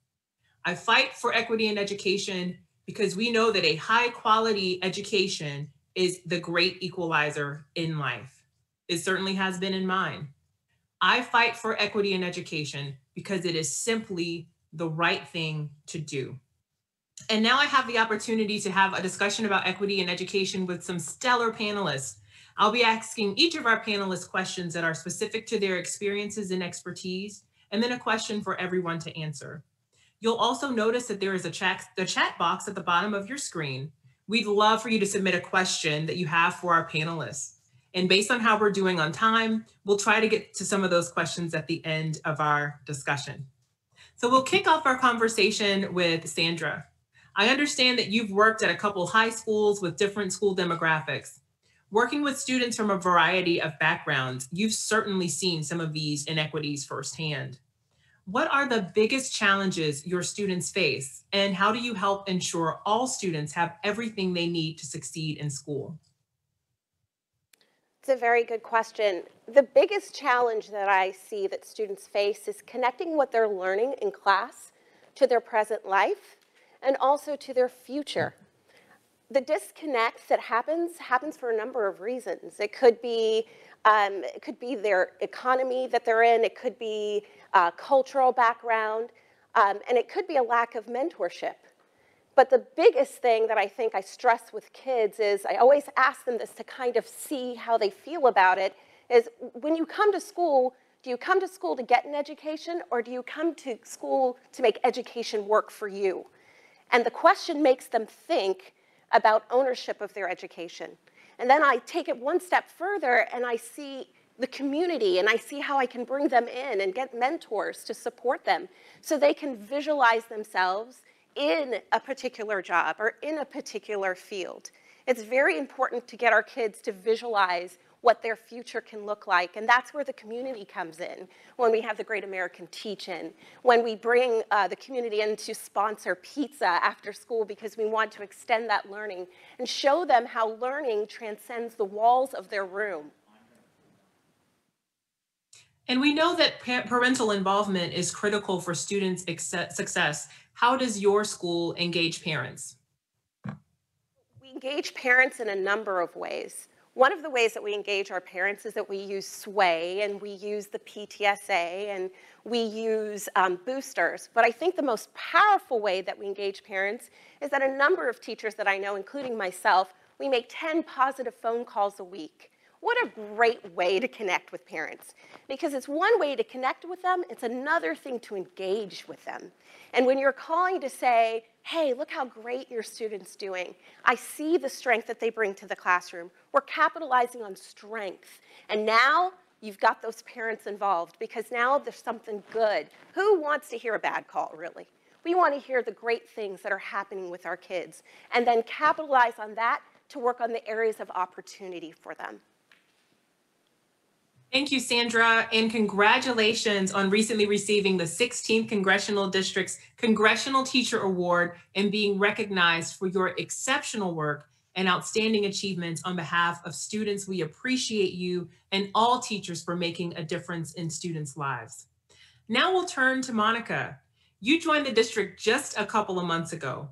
I fight for equity in education because we know that a high quality education is the great equalizer in life. It certainly has been in mine. I fight for equity in education because it is simply the right thing to do. And now I have the opportunity to have a discussion about equity in education with some stellar panelists. I'll be asking each of our panelists questions that are specific to their experiences and expertise, and then a question for everyone to answer. You'll also notice that there is the chat box at the bottom of your screen. We'd love for you to submit a question that you have for our panelists. And based on how we're doing on time, we'll try to get to some of those questions at the end of our discussion. So we'll kick off our conversation with Sandra. I understand that you've worked at a couple high schools with different school demographics. Working with students from a variety of backgrounds, you've certainly seen some of these inequities firsthand. What are the biggest challenges your students face, and how do you help ensure all students have everything they need to succeed in school? It's a very good question. The biggest challenge that I see that students face is connecting what they're learning in class to their present life and also to their future. The disconnect that happens for a number of reasons. It could be their economy that they're in, it could be cultural background, and it could be a lack of mentorship. But the biggest thing that I think I stress with kids is, I always ask them this to kind of see how they feel about it, is when you come to school, do you come to school to get an education, or do you come to school to make education work for you? And the question makes them think about ownership of their education. And then I take it one step further and I see the community and I see how I can bring them in and get mentors to support them so they can visualize themselves in a particular job or in a particular field. It's very important to get our kids to visualize what their future can look like, and that's where the community comes in, when we have the Great American Teach-In, when we bring the community in to sponsor pizza after school because we want to extend that learning and show them how learning transcends the walls of their room. And we know that parental involvement is critical for students' success. How does your school engage parents? We engage parents in a number of ways. One of the ways that we engage our parents is that we use SWAY and we use the PTSA and we use boosters. But I think the most powerful way that we engage parents is that a number of teachers that I know, including myself, we make 10 positive phone calls a week. What a great way to connect with parents. Because it's one way to connect with them, it's another thing to engage with them. And when you're calling to say, hey, look how great your student's doing. I see the strength that they bring to the classroom. We're capitalizing on strength. And now you've got those parents involved because now there's something good. Who wants to hear a bad call, really? We want to hear the great things that are happening with our kids and then capitalize on that to work on the areas of opportunity for them. Thank you, Sandra, and congratulations on recently receiving the 16th Congressional District's Congressional Teacher Award and being recognized for your exceptional work and outstanding achievements on behalf of students. We appreciate you and all teachers for making a difference in students' lives. Now we'll turn to Monica. You joined the district just a couple of months ago.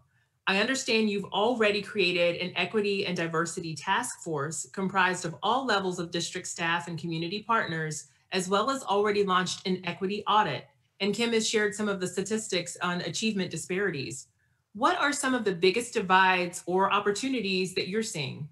I understand you've already created an equity and diversity task force comprised of all levels of district staff and community partners, as well as already launched an equity audit. And Kim has shared some of the statistics on achievement disparities. What are some of the biggest divides or opportunities that you're seeing?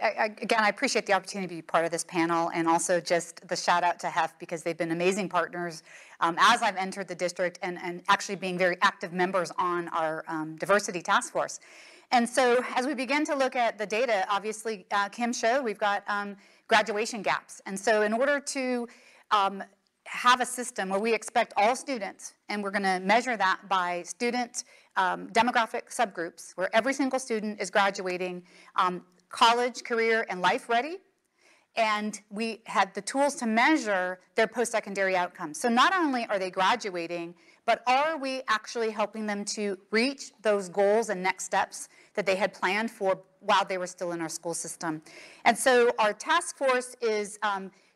Again, I appreciate the opportunity to be part of this panel and also just the shout out to HEF because they've been amazing partners as I've entered the district and actually being very active members on our diversity task force. And so as we begin to look at the data, obviously Kim showed we've got graduation gaps. And so in order to have a system where we expect all students, and we're going to measure that by student demographic subgroups, where every single student is graduating college, career, and life ready, and we had the tools to measure their post-secondary outcomes. So not only are they graduating, but are we actually helping them to reach those goals and next steps that they had planned for while they were still in our school system. And so our task force is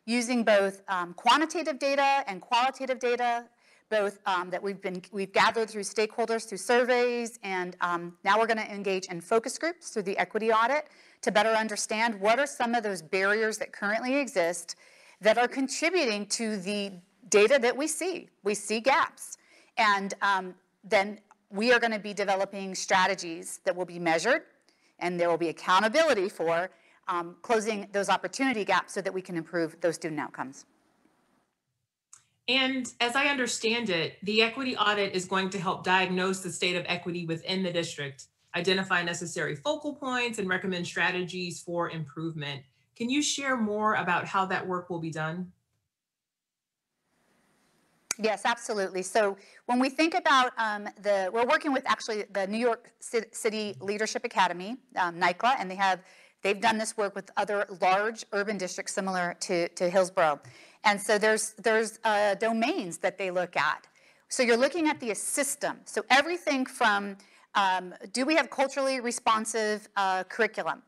using both quantitative data and qualitative data, both that we've gathered through stakeholders, through surveys, and now we're going to engage in focus groups through the equity audit to better understand what are some of those barriers that currently exist that are contributing to the data that we see. We see gaps. And then we are going to be developing strategies that will be measured, and there will be accountability for closing those opportunity gaps so that we can improve those student outcomes. And as I understand it, the equity audit is going to help diagnose the state of equity within the district. identify necessary focal points, and recommend strategies for improvement. Can you share more about how that work will be done? Yes, absolutely. So when we think about we're working with actually the New York City Leadership Academy, NYCLA, and they've done this work with other large urban districts similar to Hillsborough. And so there's domains that they look at. So you're looking at the system. So everything from, do we have culturally responsive curriculum?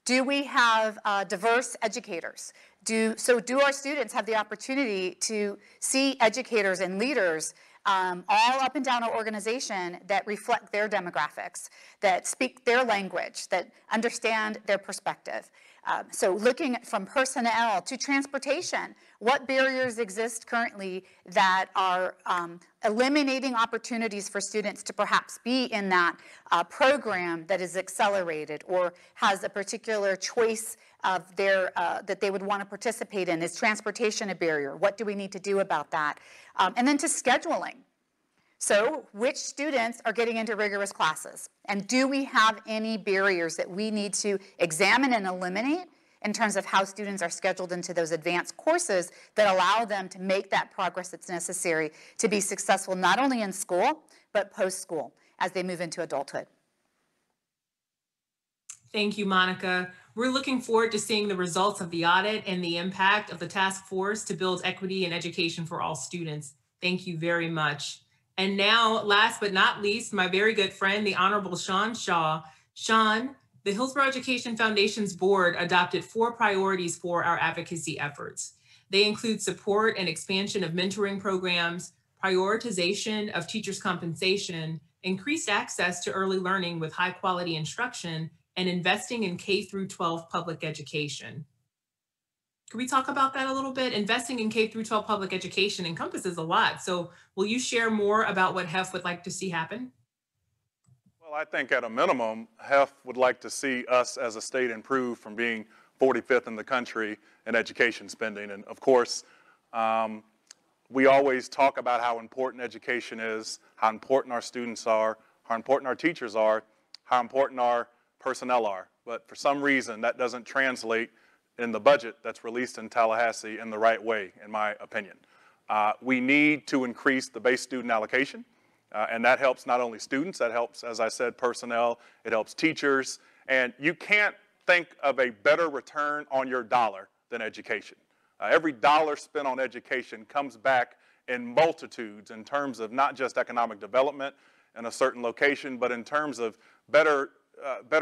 Do we have diverse educators? Do our students have the opportunity to see educators and leaders all up and down our organization that reflect their demographics, that speak their language, that understand their perspective? So looking from personnel to transportation, what barriers exist currently that are eliminating opportunities for students to perhaps be in that program that is accelerated or has a particular choice of their that they would want to participate in? Is transportation a barrier? What do we need to do about that? And then to scheduling. So which students are getting into rigorous classes? And do we have any barriers that we need to examine and eliminate in terms of how students are scheduled into those advanced courses that allow them to make that progress that's necessary to be successful not only in school, but post-school as they move into adulthood? Thank you, Monica. We're looking forward to seeing the results of the audit and the impact of the task force to build equity in education for all students. Thank you very much. And now, last but not least, my very good friend, the Honorable Sean Shaw. Sean, the Hillsborough Education Foundation's board adopted 4 priorities for our advocacy efforts. They include support and expansion of mentoring programs, prioritization of teachers' compensation, increased access to early learning with high quality instruction, and investing in K-12 public education. Can we talk about that a little bit? Investing in K-12 public education encompasses a lot. So will you share more about what HEF would like to see happen? Well, I think at a minimum, HEF would like to see us as a state improve from being 45th in the country in education spending. And of course, we always talk about how important education is, how important our students are, how important our teachers are, how important our personnel are. But for some reason, that doesn't translate in the budget that's released in Tallahassee in the right way, in my opinion. We need to increase the base student allocation, and that helps not only students, that helps, as I said, personnel, it helps teachers, and you can't think of a better return on your dollar than education. Every dollar spent on education comes back in multitudes in terms of not just economic development in a certain location, but in terms of better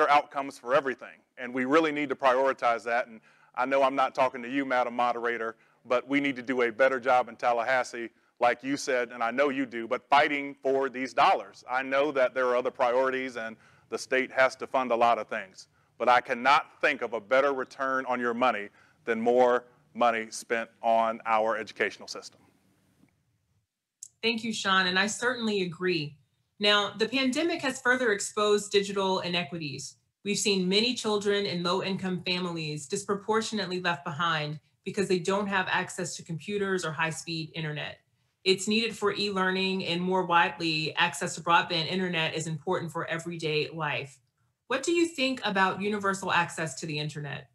outcomes for everything. And we really need to prioritize that. And I know I'm not talking to you, Madam Moderator, but we need to do a better job in Tallahassee, like you said, and I know you do, but fighting for these dollars. I know that there are other priorities and the state has to fund a lot of things, but I cannot think of a better return on your money than more money spent on our educational system. Thank you, Sean, and I certainly agree. Now, the pandemic has further exposed digital inequities. We've seen many children in low-income families disproportionately left behind because they don't have access to computers or high-speed internet. It's needed for e-learning, and more widely, access to broadband internet is important for everyday life. What do you think about universal access to the internet?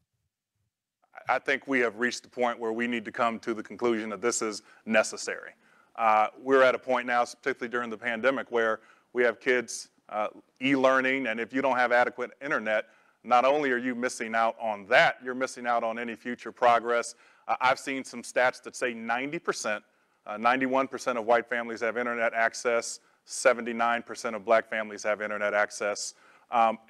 I think we have reached the point where we need to come to the conclusion that this is necessary. We're at a point now, particularly during the pandemic, where we have kids e-learning, and if you don't have adequate internet, not only are you missing out on that, you're missing out on any future progress. I've seen some stats that say 90%, 91% of white families have internet access, 79% of black families have internet access.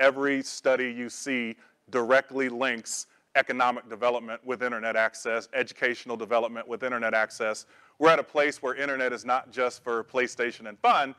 Every study you see directly links economic development with internet access, educational development with internet access. We're at a place where internet is not just for PlayStation and fun.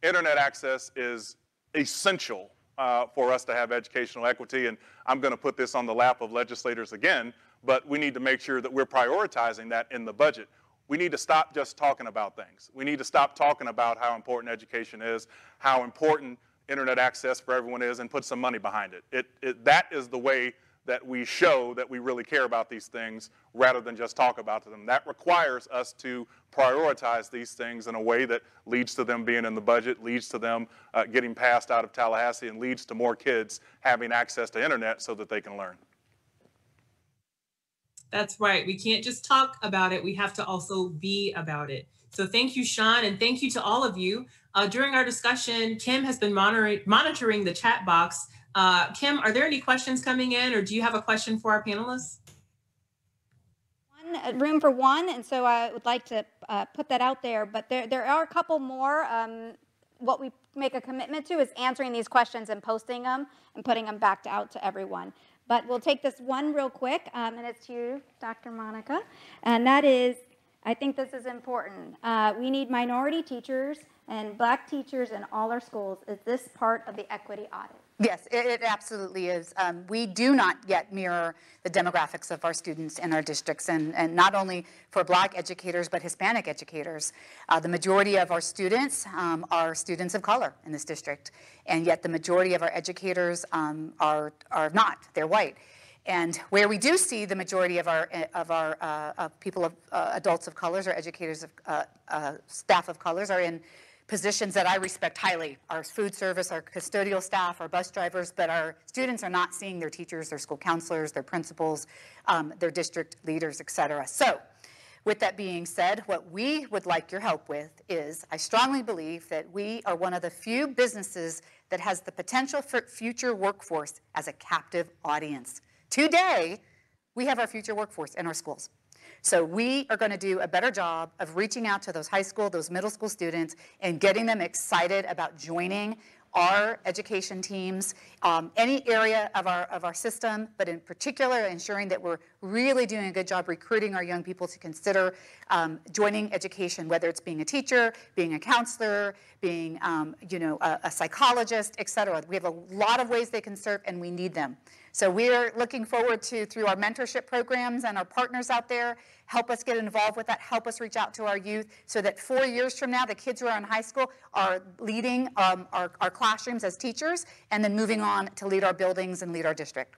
Internet access is essential for us to have educational equity, and I'm going to put this on the lap of legislators again, but we need to make sure that we're prioritizing that in the budget. We need to stop just talking about things. We need to stop talking about how important education is, how important internet access for everyone is, and put some money behind it. That is the way that we show that we really care about these things rather than just talk about them. That requires us to prioritize these things in a way that leads to them being in the budget, leads to them getting passed out of Tallahassee, and leads to more kids having access to internet so that they can learn. That's right. We can't just talk about it. We have to also be about it. So thank you, Sean, and thank you to all of you. During our discussion, Kim has been monitoring the chat box. Kim, are there any questions coming in, or do you have a question for our panelists? Room for one, and so I would like to put that out there, but there are a couple more. What we make a commitment to is answering these questions and posting them and putting them back out to everyone. But we'll take this one real quick, and it's to you, Dr. Monica, and that is, I think this is important. We need minority teachers and Black teachers in all our schools. Is this part of the equity audit? Yes, it absolutely is. We do not yet mirror the demographics of our students in our districts, and not only for Black educators, but Hispanic educators. The majority of our students are students of color in this district, and yet the majority of our educators are not. They're white. And where we do see the majority of our people, adults of colors, or educators of staff of colors, are in positions that I respect highly, our food service, our custodial staff, our bus drivers, but our students are not seeing their teachers, their school counselors, their principals, their district leaders, et cetera. So with that being said, what we would like your help with is, I strongly believe that we are one of the few businesses that has the potential for future workforce as a captive audience. Today, we have our future workforce in our schools. So we are going to do a better job of reaching out to those high school, those middle school students, and getting them excited about joining our education teams, any area of our system, but in particular ensuring that we're really doing a good job recruiting our young people to consider joining education, whether it's being a teacher, being a counselor, being a psychologist, et cetera. We have a lot of ways they can serve, and we need them. So we're looking forward to, through our mentorship programs and our partners out there, help us get involved with that, help us reach out to our youth so that 4 years from now, the kids who are in high school are leading our classrooms as teachers and then moving on to lead our buildings and lead our district.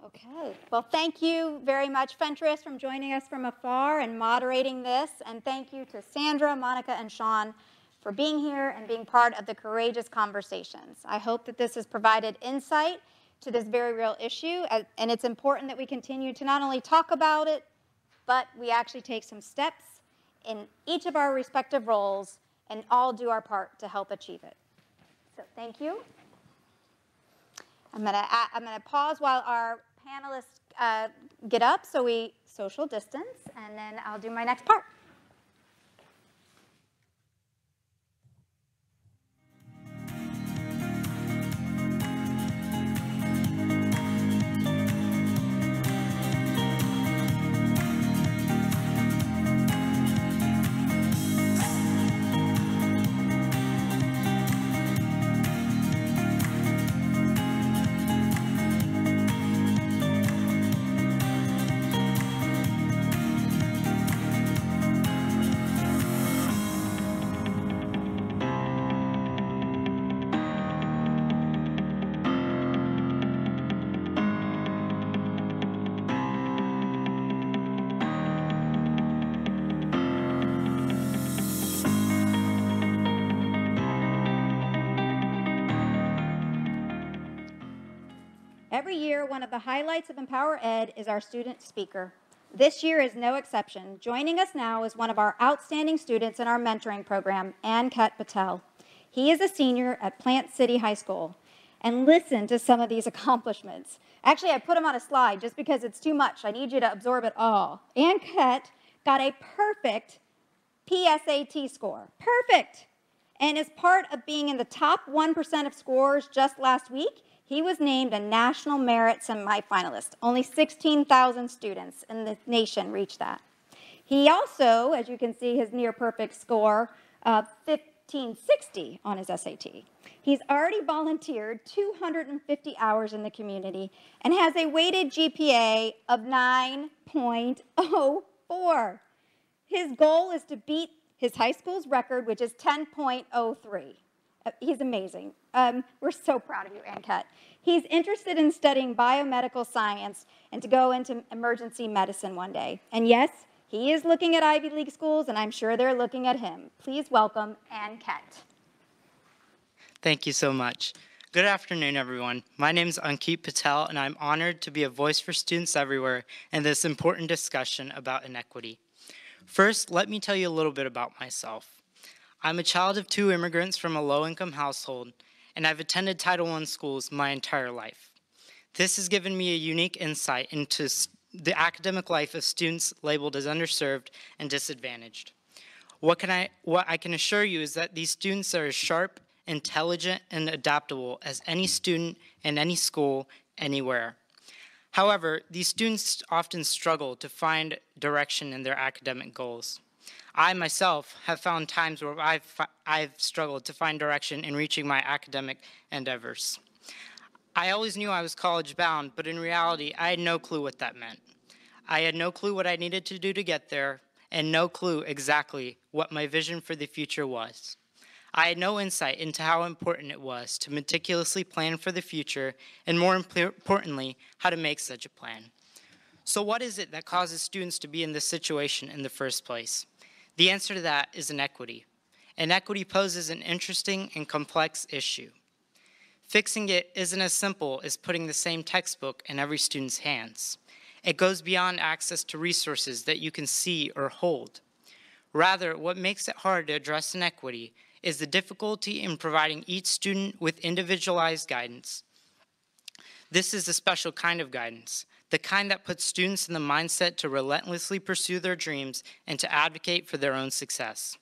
Okay, well, thank you very much, Fentress, for joining us from afar and moderating this. And thank you to Sandra, Monica, and Sean for being here and being part of the courageous conversations. I hope that this has provided insight to this very real issue, and it's important that we continue to not only talk about it, but we actually take some steps in each of our respective roles and all do our part to help achieve it. So thank you. I'm gonna pause while our panelists get up so we social distance, and then I'll do my next part. Every year, one of the highlights of EmpowerED is our student speaker. This year is no exception. Joining us now is one of our outstanding students in our mentoring program, Ankat Patel. He is a senior at Plant City High School. And listen to some of these accomplishments. Actually, I put them on a slide just because it's too much. I need you to absorb it all. Ankat got a perfect PSAT score. Perfect! And as part of being in the top 1% of scorers just last week, he was named a National Merit semifinalist. Only 16,000 students in the nation reached that. He also, as you can see, his near perfect score of 1560 on his SAT. He's already volunteered 250 hours in the community and has a weighted GPA of 9.04. His goal is to beat his high school's record, which is 10.03. He's amazing. We're so proud of you, Anket. He's interested in studying biomedical science and to go into emergency medicine one day. And yes, he is looking at Ivy League schools, and I'm sure they're looking at him. Please welcome Anket. Thank you so much. Good afternoon, everyone. My name is Ankit Patel, and I'm honored to be a voice for students everywhere in this important discussion about inequity. First, let me tell you a little bit about myself. I'm a child of 2 immigrants from a low-income household, and I've attended Title I schools my entire life. This has given me a unique insight into the academic life of students labeled as underserved and disadvantaged. What I can assure you is that these students are as sharp, intelligent, and adaptable as any student in any school, anywhere. However, these students often struggle to find direction in their academic goals. I myself have found times where I've struggled to find direction in reaching my academic endeavors. I always knew I was college bound, but in reality, I had no clue what that meant. I had no clue what I needed to do to get there, and no clue exactly what my vision for the future was. I had no insight into how important it was to meticulously plan for the future, and more importantly, how to make such a plan. So what is it that causes students to be in this situation in the first place? The answer to that is inequity. Inequity poses an interesting and complex issue. Fixing it isn't as simple as putting the same textbook in every student's hands. It goes beyond access to resources that you can see or hold. Rather, what makes it hard to address inequity is the difficulty in providing each student with individualized guidance. This is a special kind of guidance, the kind that puts students in the mindset to relentlessly pursue their dreams and to advocate for their own success.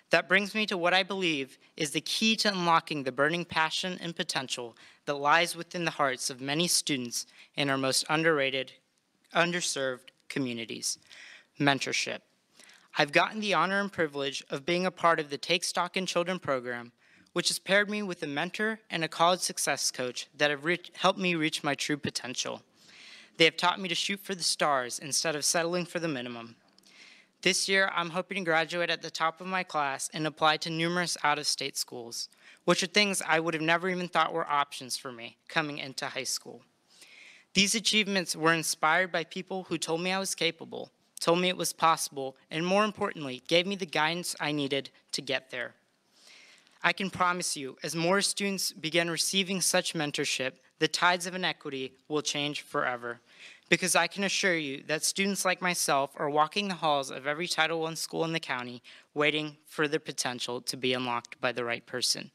That brings me to what I believe is the key to unlocking the burning passion and potential that lies within the hearts of many students in our most underrated, underserved communities: mentorship. I've gotten the honor and privilege of being a part of the Take Stock in Children program, which has paired me with a mentor and a college success coach that have helped me reach my true potential. They have taught me to shoot for the stars instead of settling for the minimum. This year, I'm hoping to graduate at the top of my class and apply to numerous out-of-state schools, which are things I would have never even thought were options for me coming into high school. These achievements were inspired by people who told me I was capable, told me it was possible, and more importantly, gave me the guidance I needed to get there. I can promise you, as more students begin receiving such mentorship, the tides of inequity will change forever. Because I can assure you that students like myself are walking the halls of every Title I school in the county, waiting for their potential to be unlocked by the right person.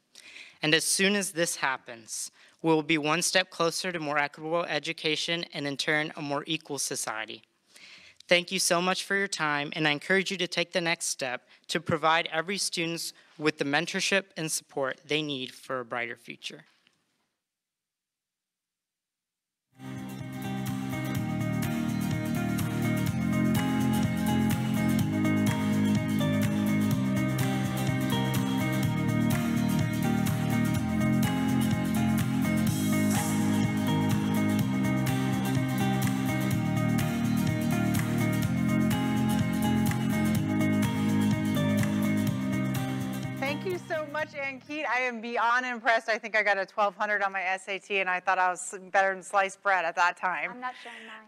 And as soon as this happens, we'll be one step closer to more equitable education and in turn, a more equal society. Thank you so much for your time, and I encourage you to take the next step to provide every student with the mentorship and support they need for a brighter future. Thank you so much, Ankit. I am beyond impressed. I think I got a 1200 on my SAT, and I thought I was better than sliced bread at that time. I'm not showing mine.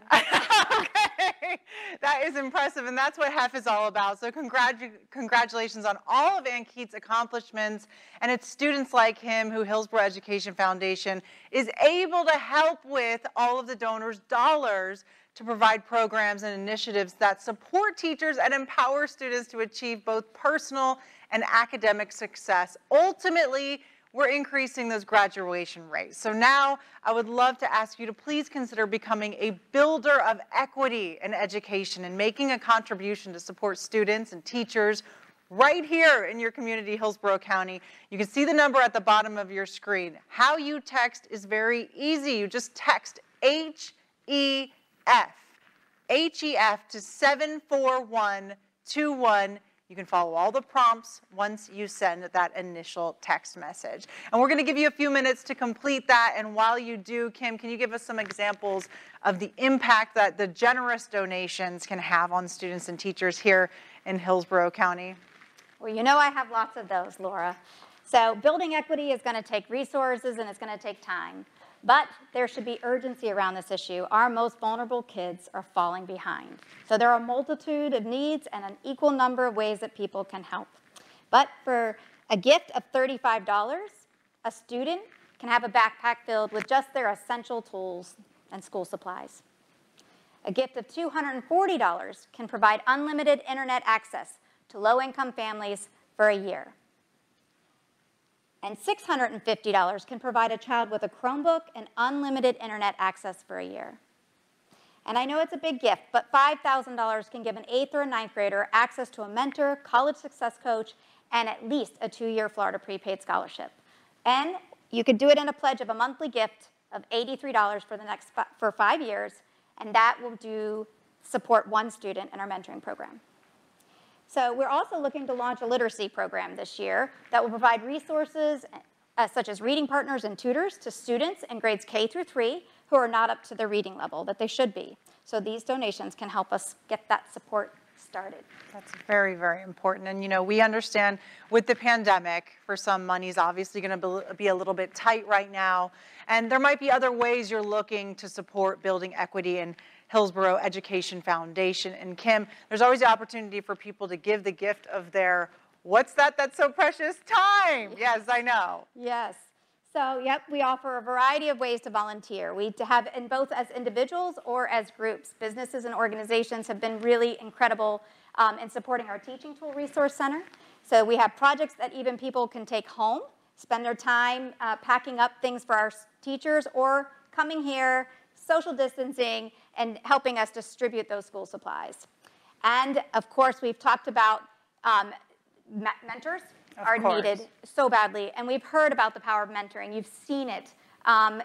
Okay, that is impressive, and that's what HEF is all about. So congratulations on all of Ankit's accomplishments, and it's students like him who Hillsborough Education Foundation is able to help with all of the donors' dollars to provide programs and initiatives that support teachers and empower students to achieve both personal and academic success. Ultimately, we're increasing those graduation rates. So now I would love to ask you to please consider becoming a builder of equity in education and making a contribution to support students and teachers right here in your community, Hillsborough County. You can see the number at the bottom of your screen. How you text is very easy. You just text HEF to 74121. You can follow all the prompts once you send that initial text message. And we're going to give you a few minutes to complete that. And while you do, Kim, can you give us some examples of the impact that the generous donations can have on students and teachers here in Hillsborough County? Well, you know I have lots of those, Laura. So building equity is going to take resources and it's going to take time. But there should be urgency around this issue. Our most vulnerable kids are falling behind. So there are a multitude of needs and an equal number of ways that people can help. But for a gift of $35, a student can have a backpack filled with just their essential tools and school supplies. A gift of $240 can provide unlimited internet access to low-income families for a year. And $650 can provide a child with a Chromebook and unlimited internet access for a year. And I know it's a big gift, but $5,000 can give an 8th or a 9th grader access to a mentor, college success coach, and at least a 2-year Florida prepaid scholarship. And you could do it in a pledge of a monthly gift of $83 for 5 years, and that will support one student in our mentoring program. So we're also looking to launch a literacy program this year that will provide resources such as reading partners and tutors to students in grades K through 3 who are not up to the reading level that they should be. So these donations can help us get that support started. That's very, very important. And, you know, we understand with the pandemic, for some, money's obviously going to be a little bit tight right now. And there might be other ways you're looking to support building equity in Hillsborough Education Foundation. And Kim, there's always the opportunity for people to give the gift of their, what's that that's so precious? Time. Yes, I know. Yes. So, yep, we offer a variety of ways to volunteer. We have in both as individuals or as groups. Businesses and organizations have been really incredible in supporting our Teaching Tool Resource Center. So we have projects that even people can take home, spend their time packing up things for our teachers, or coming here, social distancing, and helping us distribute those school supplies. And of course, we've talked about mentors are needed so badly, and we've heard about the power of mentoring. You've seen it.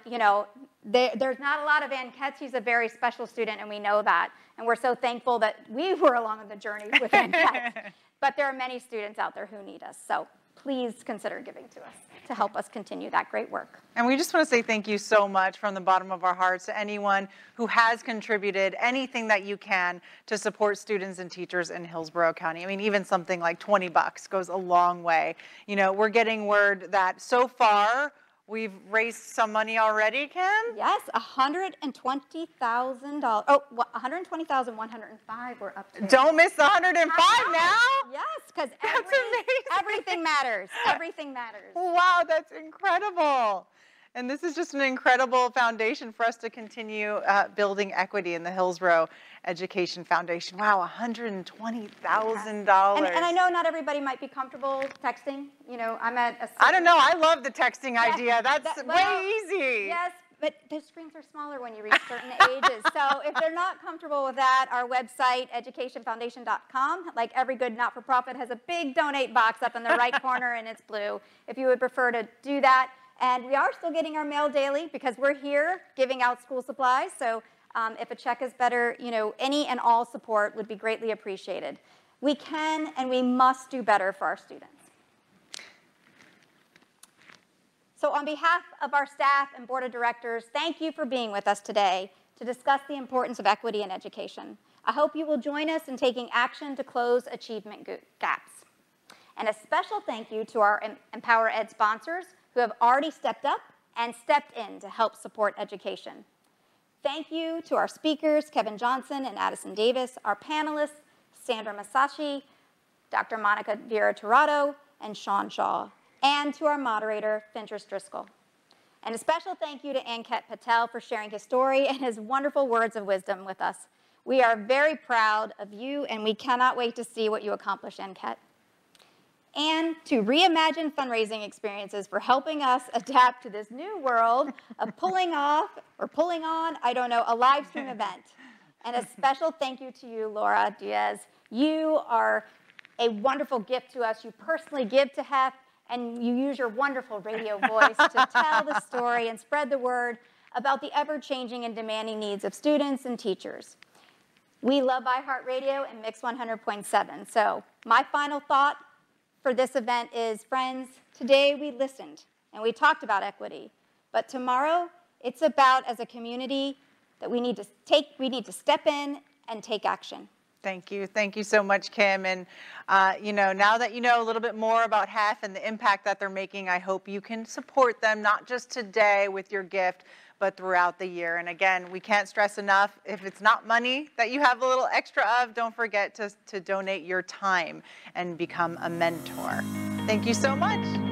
You know, there's not a lot of Ann-Ket. She's a very special student, and we know that. And we're so thankful that we were along on the journey with Ann-Ket. But there are many students out there who need us. So please consider giving to us to help us continue that great work. And we just want to say thank you so much from the bottom of our hearts to anyone who has contributed anything that you can to support students and teachers in Hillsborough County. I mean, even something like $20 goes a long way. You know, we're getting word that so far we've raised some money already, Kim? Yes, $120,000. Oh, $120,105 we're up to. Don't miss the 105 now? Yes, because everything matters. Everything matters. Wow, that's incredible. And this is just an incredible foundation for us to continue building equity in the Hillsborough Education Foundation. Wow, $120,000. And I know not everybody might be comfortable texting. You know, I'm at a... I don't know. I love the texting idea. That's way easy. Yes, but the screens are smaller when you reach certain ages. So if they're not comfortable with that, our website, educationfoundation.com, like every good not-for-profit, has a big donate box up in the right corner, and it's blue. If you would prefer to do that. And we are still getting our mail daily because we're here giving out school supplies. So if a check is better, you know, any and all support would be greatly appreciated. We can and we must do better for our students. So on behalf of our staff and board of directors, thank you for being with us today to discuss the importance of equity in education. I hope you will join us in taking action to close achievement gaps. And a special thank you to our EmpowerED sponsors who have already stepped up and stepped in to help support education. Thank you to our speakers, Kevin Johnson and Addison Davis, our panelists, Sandra Masashi, Dr. Monica Vera-Tirado, and Sean Shaw, and to our moderator, Fentress Driscoll. And a special thank you to Ann-Ket Patel for sharing his story and his wonderful words of wisdom with us. We are very proud of you, and we cannot wait to see what you accomplish, Ann-Ket. And to reimagine fundraising experiences for helping us adapt to this new world of pulling off or pulling on, I don't know, a live stream event. And a special thank you to you, Laura Diaz. You are a wonderful gift to us. You personally give to HEF, and you use your wonderful radio voice to tell the story and spread the word about the ever-changing and demanding needs of students and teachers. We love iHeartRadio and Mix 100.7. So my final thought for this event is, friends, today we listened and we talked about equity, but tomorrow it's about, as a community, that we need to step in and take action. Thank you. Thank you so much, Kim. And, you know, now that you know a little bit more about HEF and the impact that they're making, I hope you can support them, not just today with your gift, but throughout the year. And again, we can't stress enough, if it's not money that you have a little extra of, don't forget to donate your time and become a mentor. Thank you so much.